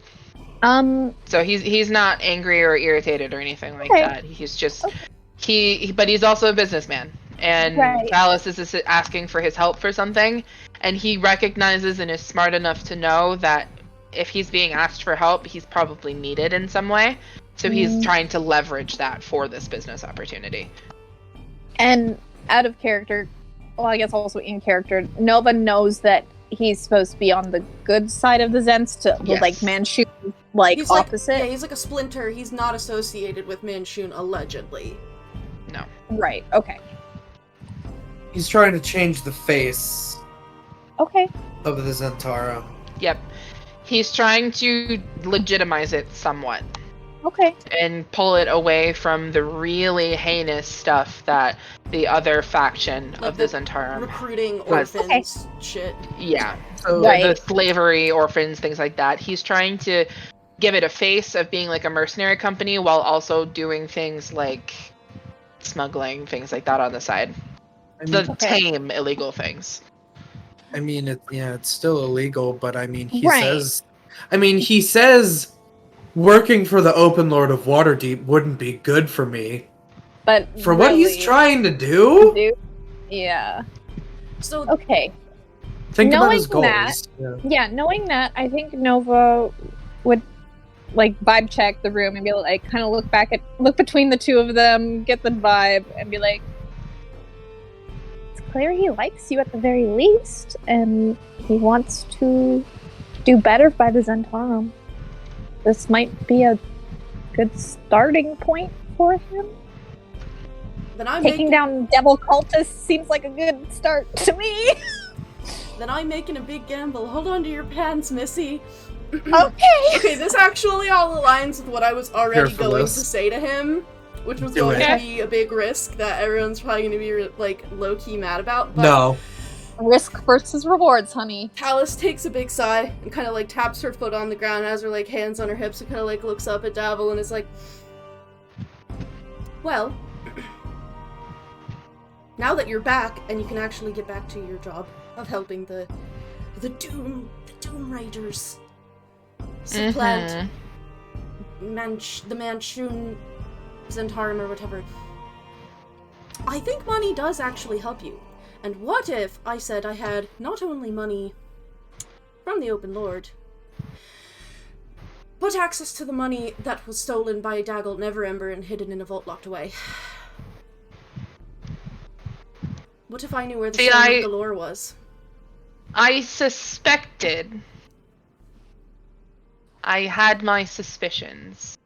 So he's not angry or irritated or anything like Okay. that. He's just but he's also a businessman. And Right. Tallice is asking for his help for something, and he recognizes and is smart enough to know that if he's being asked for help, he's probably needed in some way. So he's trying to leverage that for this business opportunity. And out of character, well, I guess also in character, Nova knows that he's supposed to be on the good side of the Zents to Yes. like Manchun, like He's opposite. he's like a splinter. He's not associated with Manchun, allegedly. No. Right. Okay. He's trying to change the face Okay. of the Zentarum. Yep. He's trying to legitimize it somewhat Okay. and pull it away from the really heinous stuff that the other faction Like of the the Zentarum. Recruiting Right. orphans shit. Yeah. So Right. The slavery, orphans, things like that. He's trying to give it a face of being like a mercenary company while also doing things like smuggling, things like that on the side. The Okay. tame illegal things. I mean, it's still illegal, but I mean, he Right. says working for the Open Lord of Waterdeep wouldn't be good for me. But For what he's really- trying to do? Yeah. So Okay. Think about his Knowing goals. that- Yeah. Yeah, knowing that, I think Nova would like vibe check the room and be like, kind of look between the two of them, get the vibe, and be like, it's clear he likes you at the very least, and he wants to do better by the Zentarum. This might be a good starting point for him. then I'm Taking making, down devil cultists seems like a good start to me. then I'm making a big gamble. Hold on to your pants, Missy. Okay. Okay, this actually all aligns with what I was already Here for going this. to say to him, which was Do going it. to be a big risk that everyone's probably going to be like low-key mad about. But No. Risk versus rewards, honey. Tallice takes a big sigh and kind of like taps her foot on the ground, has her like hands on her hips, and kind of like looks up at Davil and is like, "Well, now that you're back and you can actually get back to your job of helping the Doom Raiders supplant the Manchun Zentarum or whatever, I think money does actually help you. And what if I said I had not only money from the Open Lord, but access to the money that was stolen by Daggle Neverember and hidden in a vault locked away. What if I knew where the Stone of Galore was? I suspected. I had my suspicions.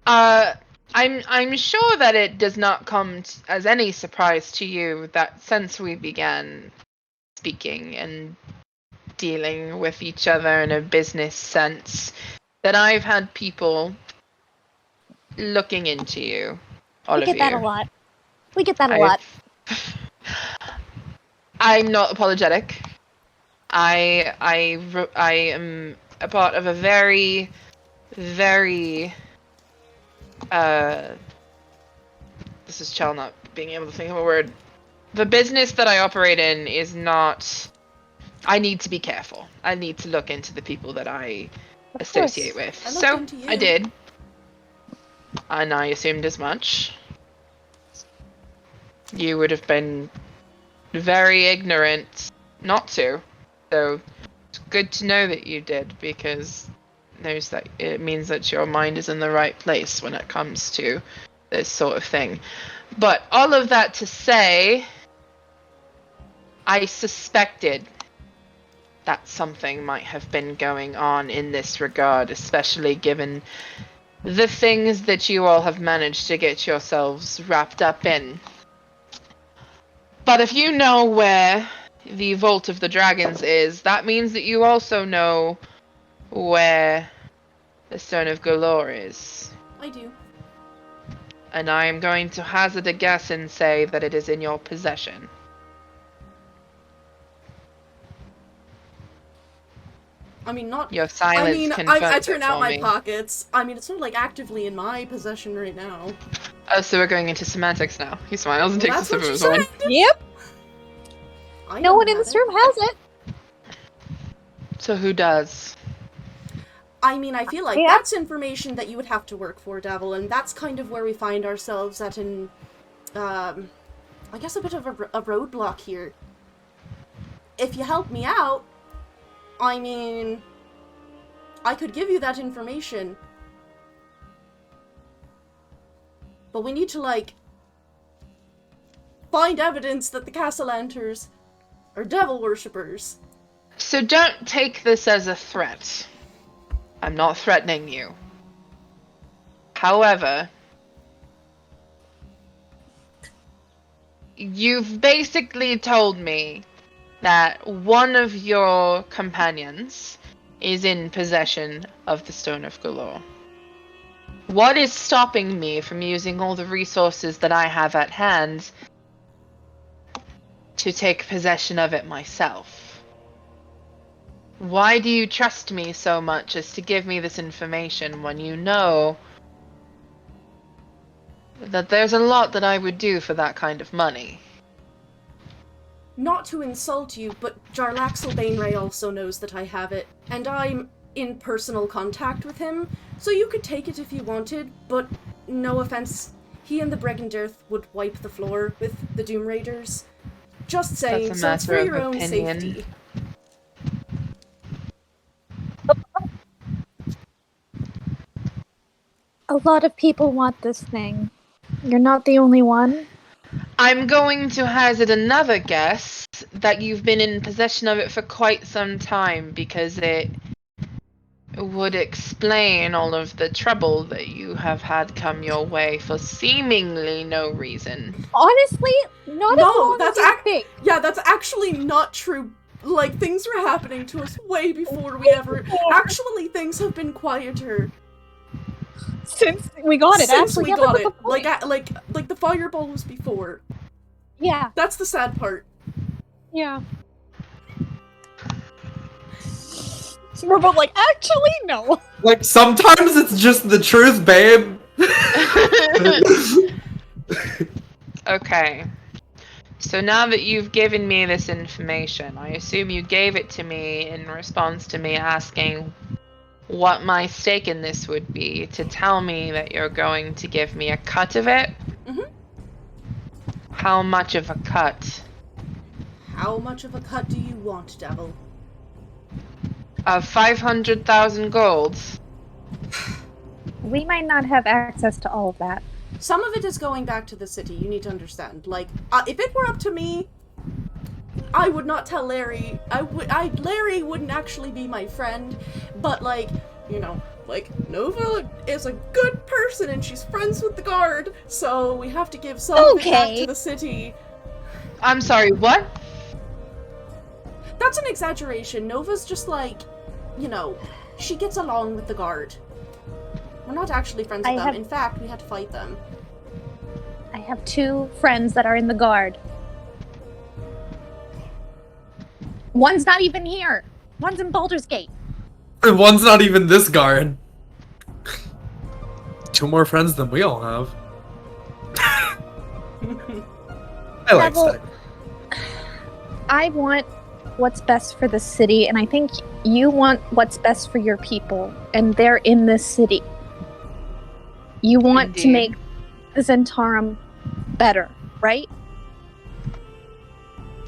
I'm sure that it does not come as any surprise to you that since we began speaking and dealing with each other in a business sense, that I've had people looking into you. All of you. We get that a lot. We get that a lot. I'm not apologetic. I am a part of a very, very this is Chel not being able to think of a word. The business that I operate in is not. I need to be careful. I need to look into the people that I associate with. So I did. And I assumed as much. You would have been very ignorant not to. So it's good to know that you did, because it means that your mind is in the right place when it comes to this sort of thing. But all of that to say, I suspected that something might have been going on in this regard, especially given the things that you all have managed to get yourselves wrapped up in. But if you know where the Vault of the Dragons is, that means that you also know where the Stone of Galore is. I do. And I am going to hazard a guess and say that it is in your possession. I mean, not. Your silence I turn out my pockets. I mean, it's not like actively in my possession right now. Oh, so we're going into semantics now. He smiles and takes a sip of his wine. Yep. No one in this room has it. So who does? I mean, I feel like that's information that you would have to work for, Devil, and that's kind of where we find ourselves at I guess a bit of a roadblock here. If you help me out, I mean, I could give you that information. But we need to, like, find evidence that the Castellanters are devil worshippers. So don't take this as a threat. I'm not threatening you. However, you've basically told me that one of your companions is in possession of the Stone of Galore. What is stopping me from using all the resources that I have at hand to take possession of it myself? Why do you trust me so much as to give me this information when you know that there's a lot that I would do for that kind of money? Not to insult you, but Jarlaxle Bainray also knows that I have it, and I'm in personal contact with him, so you could take it if you wanted, but no offense, he and the Bregendirth would wipe the floor with the Doom Raiders. Just saying, so it's for your own safety. A lot of people want this thing. You're not the only one. I'm going to hazard another guess that you've been in possession of it for quite some time, because it would explain all of the trouble that you have had come your way for seemingly no reason. Honestly, not as long as you think. Yeah, that's actually not true. Like, things were happening to us way before we ever... Actually, things have been quieter. Since we got it, Since we got it. Like the fireball was before. Yeah. That's the sad part. Yeah. So we're both like, actually, no. Like, sometimes it's just the truth, babe. Okay. So now that you've given me this information, I assume you gave it to me in response to me asking what my stake in this would be, to tell me that you're going to give me a cut of it? Mm-hmm. How much of a cut? How much of a cut do you want, Devil? Of 500,000 gold? We might not have access to all of that. Some of it is going back to the city, you need to understand. Like, if it were up to me, I would not tell Larry. Larry wouldn't actually be my friend, but like, you know, like, Nova is a good person and she's friends with the guard, so we have to give some of it back to the city. I'm sorry, what? That's an exaggeration. Nova's just like, you know, she gets along with the guard. We're not actually friends with them. In fact, we had to fight them. I have 2 friends that are in the guard. One's not even here. One's in Baldur's Gate. And one's not even this guard. 2 more friends than we all have. I like Neville, that. I want what's best for the city, and I think you want what's best for your people, and they're in this city. You want to make the Zentarum better, right?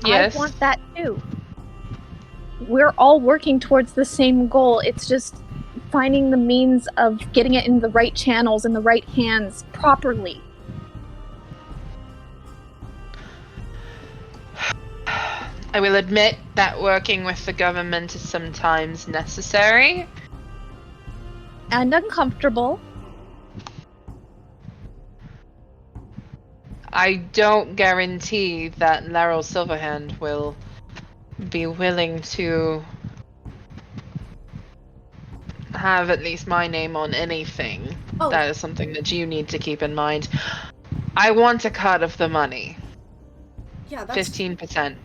Yes. I want that too. We're all working towards the same goal. It's just finding the means of getting it in the right channels, in the right hands, properly. I will admit that working with the government is sometimes necessary. And uncomfortable. I don't guarantee that Laryl Silverhand will be willing to have at least my name on anything. Oh. That is something that you need to keep in mind. I want a cut of the money. Yeah, that's 15%.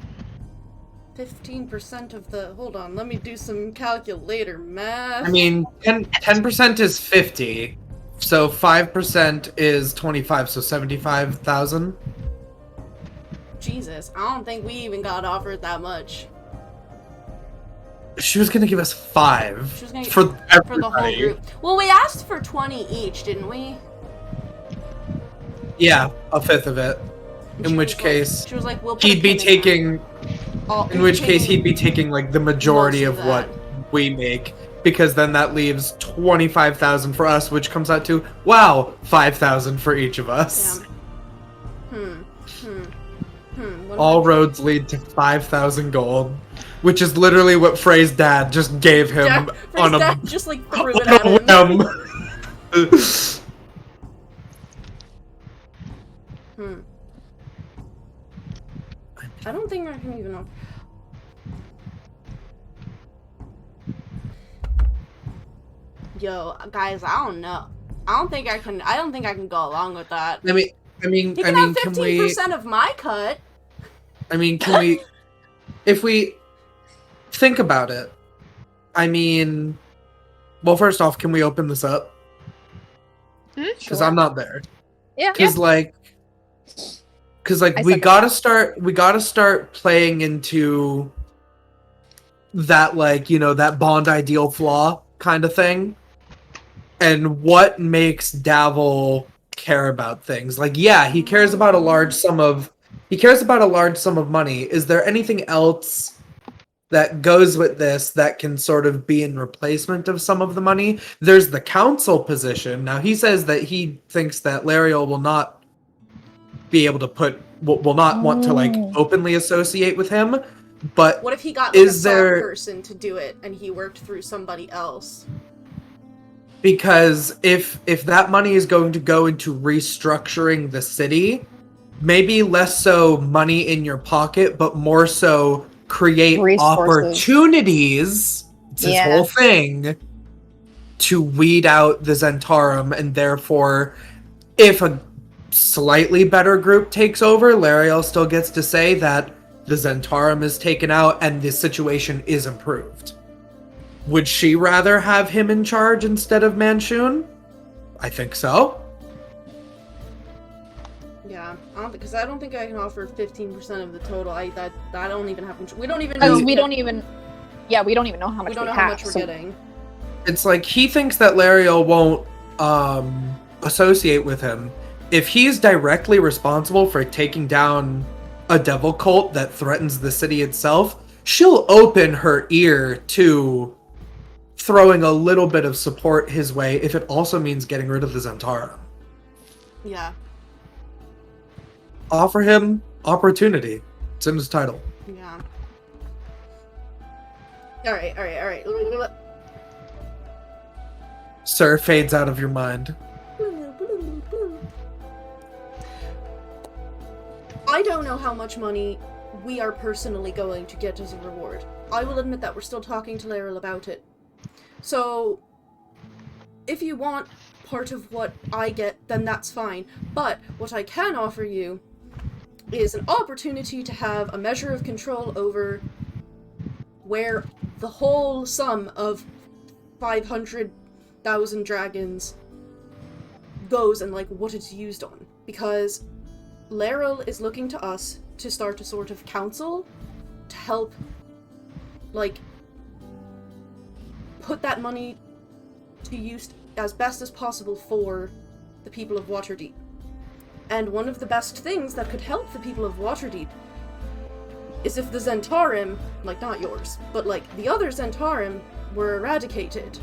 15% of the... Hold on, let me do some calculator math. I mean, 10% is 50. So 5% is 25, so 75,000. Jesus, I don't think we even got offered that much. She was gonna give us 5 She was gonna for everybody. for the whole group. Well, we asked for 20 each, didn't we? Yeah, a fifth of it. In which case, she was like, we'll put he'd a be pin in taking. that. In which case, he'd be taking like the majority Most of of what we make, because then that leaves 25,000 for us, which comes out to 5,000 for each of us. Damn. All roads lead to 5,000 gold, which is literally what Frey's dad just gave him on a dad just like threw it at him. Whim. I don't think I can even offer. Yo, guys, I don't know. I don't think I can go along with that. I mean, He can have 15% of my cut. I mean, can we, if we think about it, I mean, well, first off, can we open this up? Because Sure. I'm not there. Yeah. Because we gotta start playing into that, like, you know, that Bond ideal flaw kind of thing, and what makes Davil care about things. Like, yeah, he cares about a large sum of money. Is there anything else that goes with this that can sort of be in replacement of some of the money? There's the council position. Now, he says that he thinks that Lariel will not be able to will not want to, like, openly associate with him, but What if he got like, a sub there... person to do it and he worked through somebody else? Because if that money is going to go into restructuring the city, maybe less so money in your pocket, but more so create opportunities, it's his whole thing, to weed out the Zentarum, and therefore, if a slightly better group takes over, Lariel still gets to say that the Zentarum is taken out and the situation is improved. Would she rather have him in charge instead of Manchun? I think so. Yeah, because I don't think I can offer 15% of the total. I don't even have control. We don't even know. We don't even know how much we don't know have, how much we're getting. It's like he thinks that Lariel won't associate with him. If he's directly responsible for taking down a devil cult that threatens the city itself, she'll open her ear to throwing a little bit of support his way if it also means getting rid of the Zentara. Yeah. Offer him opportunity. It's in his title. Yeah. Alright. Sir fades out of your mind. I don't know how much money we are personally going to get as a reward. I will admit that we're still talking to Laryl about it. So, if you want part of what I get, then that's fine. But what I can offer you is an opportunity to have a measure of control over where the whole sum of 500,000 dragons goes and, like, what it's used on. Because Laryl is looking to us to start a sort of council to help, like, put that money to use as best as possible for the people of Waterdeep. And one of the best things that could help the people of Waterdeep is if the Zentarim, like not yours, but like the other Zentarim were eradicated.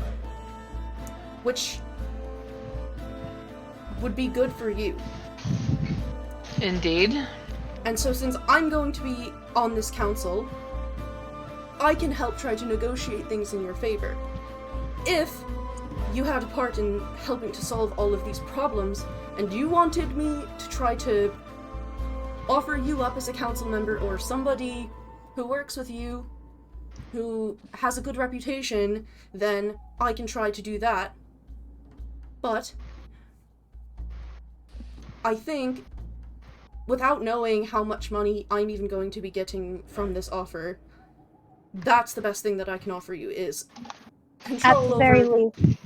Which would be good for you. Indeed. And so since I'm going to be on this council, I can help try to negotiate things in your favor. If you had a part in helping to solve all of these problems, and you wanted me to try to offer you up as a council member or somebody who works with you, who has a good reputation, then I can try to do that. But I think, without knowing how much money I'm even going to be getting from this offer, that's the best thing that I can offer you, is control At the very over... least.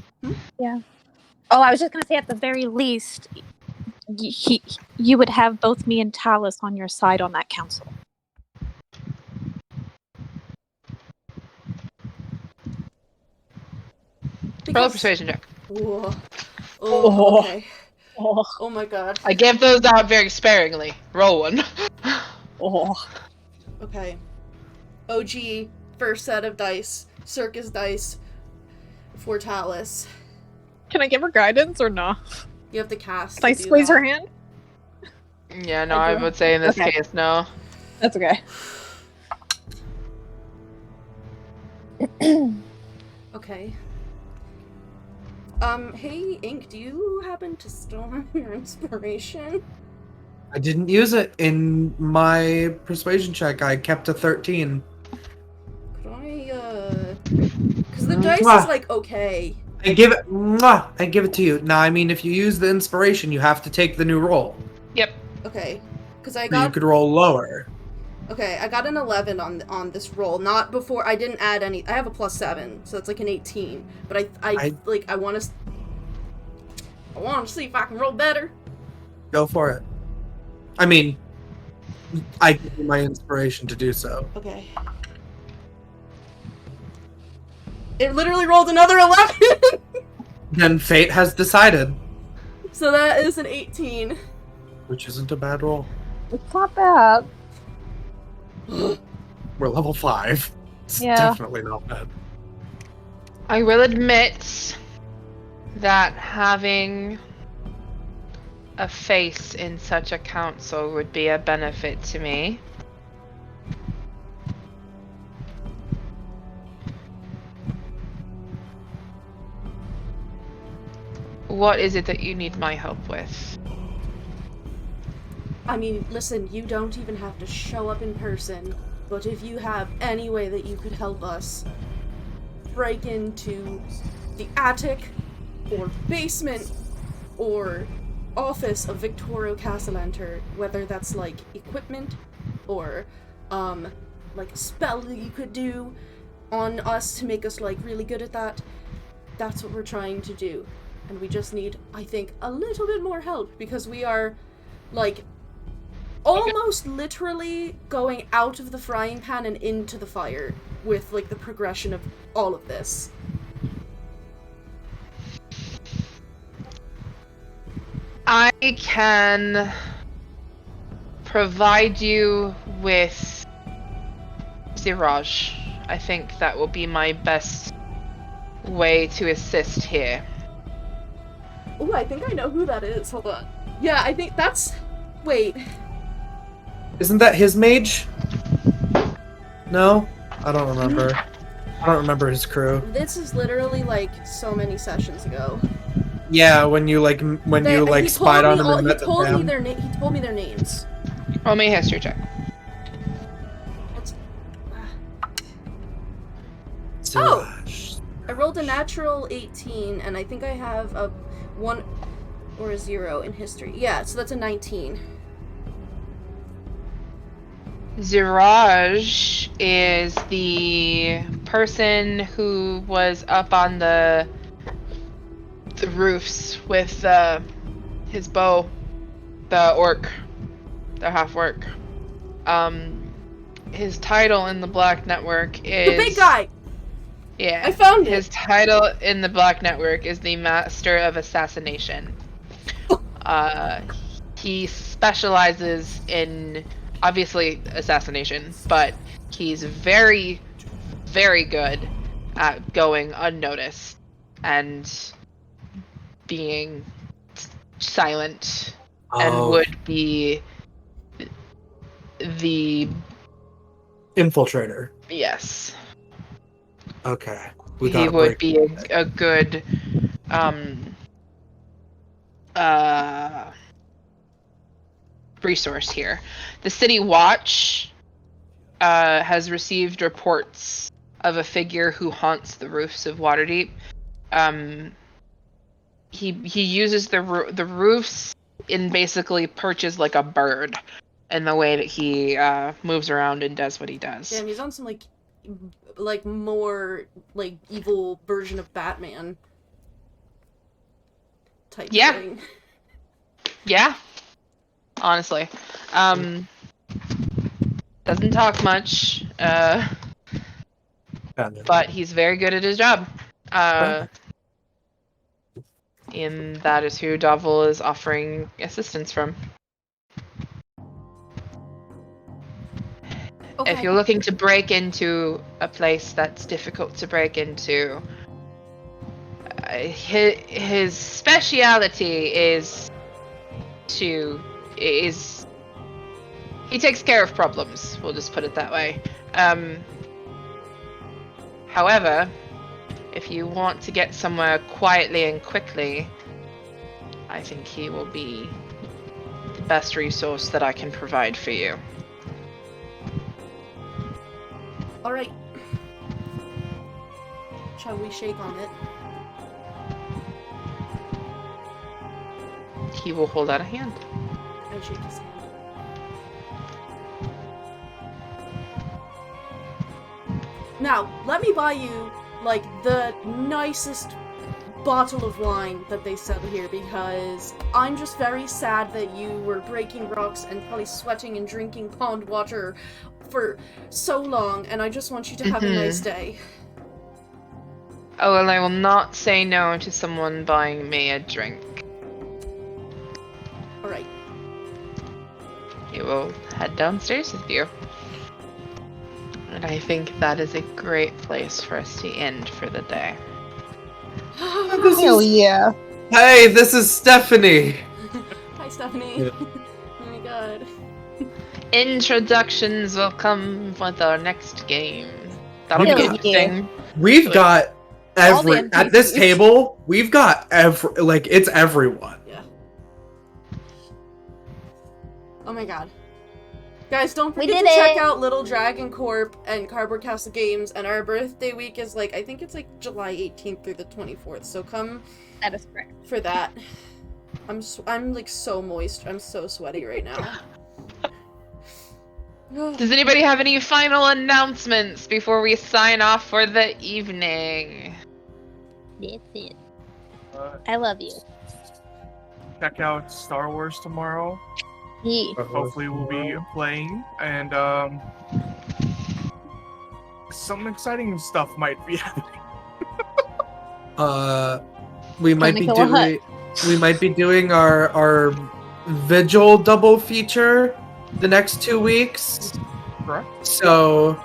Yeah. Oh, I was just gonna say, at the very least, you would have both me and Tallice on your side on that council. Roll a persuasion check. Whoa. Oh, okay. Oh my god. I give those out very sparingly. Roll one. Okay. OG, first set of dice, circus dice for Tallice. Can I give her guidance or no? You have to cast. Can I to do squeeze that. her hand? Yeah, no, I would say in this Okay. case, no. That's okay. Okay. Hey, Ink, do you happen to still have your inspiration? I didn't use it in my persuasion check. I kept a 13. Could I, because the dice is, like, okay. I give it to you. Now, I mean, if you use the inspiration, you have to take the new roll. Yep. Okay. Because I Or you got... could roll lower. Okay, I got an 11 on this roll. Not before... I didn't add any... I have a +7, so it's like an 18. But I want to... I want to see if I can roll better. Go for it. I mean, I give you my inspiration to do so. Okay. It literally rolled another 11! Then fate has decided. So that is an 18. Which isn't a bad roll. It's not bad. We're level 5. It's Yeah. definitely not bad. I will admit that having a face in such a council would be a benefit to me. What is it that you need my help with? I mean, listen, you don't even have to show up in person, but if you have any way that you could help us break into the attic, or basement, or office of Victorio Castellanter, whether that's, like, equipment, or, like a spell that you could do on us to make us, like, really good at that, that's what we're trying to do. And we just need, I think, a little bit more help, because we are, like, almost literally going out of the frying pan and into the fire with, like, the progression of all of this. I can provide you with Ziraj. I think that will be my best way to assist here. Oh, I think I know who that is. Hold on. Yeah, I think that's... Wait. Isn't that his mage? No? I don't remember. I don't remember his crew. This is literally, like, so many sessions ago. Yeah, when you spied on him and met He told me them. he told me their names. Roll me a history check. What's... Oh! I rolled a natural 18, and I think I have a 1 or a 0 in history. Yeah, so that's a 19. Ziraj is the person who was up on the roofs with his bow, the orc, the half-orc. His title in the Black Network is... The big guy! Yeah. I found it! His title in the Black Network is the Master of Assassination. He specializes in, obviously, assassination, but he's very, very good at going unnoticed and being silent, and would be the... Infiltrator. Yes. Okay. He would be a good resource here. The City Watch has received reports of a figure who haunts the roofs of Waterdeep. He uses the roofs in basically perches like a bird in the way that he moves around and does what he does. Damn, he's on some, like more, like, evil version of Batman type thing. Yeah. Honestly. Doesn't talk much, but he's very good at his job. And that is who Davil is offering assistance from. Okay. If you're looking to break into a place that's difficult to break into, his speciality is he takes care of problems. We'll just put it that way. However, if you want to get somewhere quietly and quickly, I think he will be the best resource that I can provide for you. Alright. Shall we shake on it? He will hold out a hand. I shake his hand. Now, let me buy you, like, the nicest bottle of wine that they sell here, because I'm just very sad that you were breaking rocks and probably sweating and drinking pond water for so long, and I just want you to have a nice day. Oh, well, I will not say no to someone buying me a drink. Alright. He will head downstairs with you. And I think that is a great place for us to end for the day. Hell yeah. Hey, this is Stephanie! Hi, Stephanie. Oh my god. Introductions will come with our next game. That'll Hell be yeah. interesting. We've got All the at this NPCs. table, we've got it's everyone. Yeah. Oh my god. Guys, don't We forget to did check it. out Little Dragon Corp and Cardboard Castle Games, and our birthday week is I think it's July 18th through the 24th, so come That is correct. for that. I'm so moist. I'm so sweaty right now. Does anybody have any final announcements before we sign off for the evening? That's it. Uh, I love you. check out Star Wars tomorrow. Yeah. Hopefully we'll be playing, and some exciting stuff might be happening. We might be Gonna kill a doing our Vigil double feature the next 2 weeks. Correct? So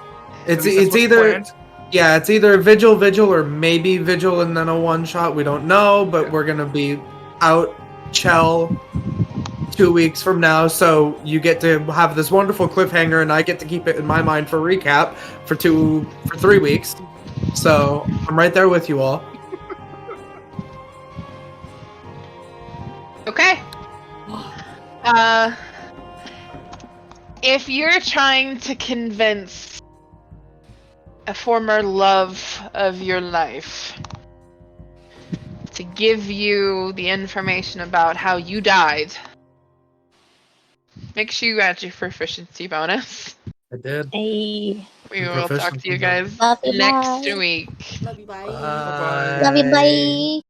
At it's least that's what's either planned. Yeah, it's either Vigil, or maybe Vigil and then a one-shot. We don't know, but we're going to be out Chel 2 weeks from now, so you get to have this wonderful cliffhanger, and I get to keep it in my mind for recap for 3 weeks. So I'm right there with you all. Okay. If you're trying to convince a former love of your life to give you the information about how you died, make sure you add your proficiency bonus. I did. Hey. We will talk to you guys Love you, next bye. week. Love you, bye. Bye. Love you, bye.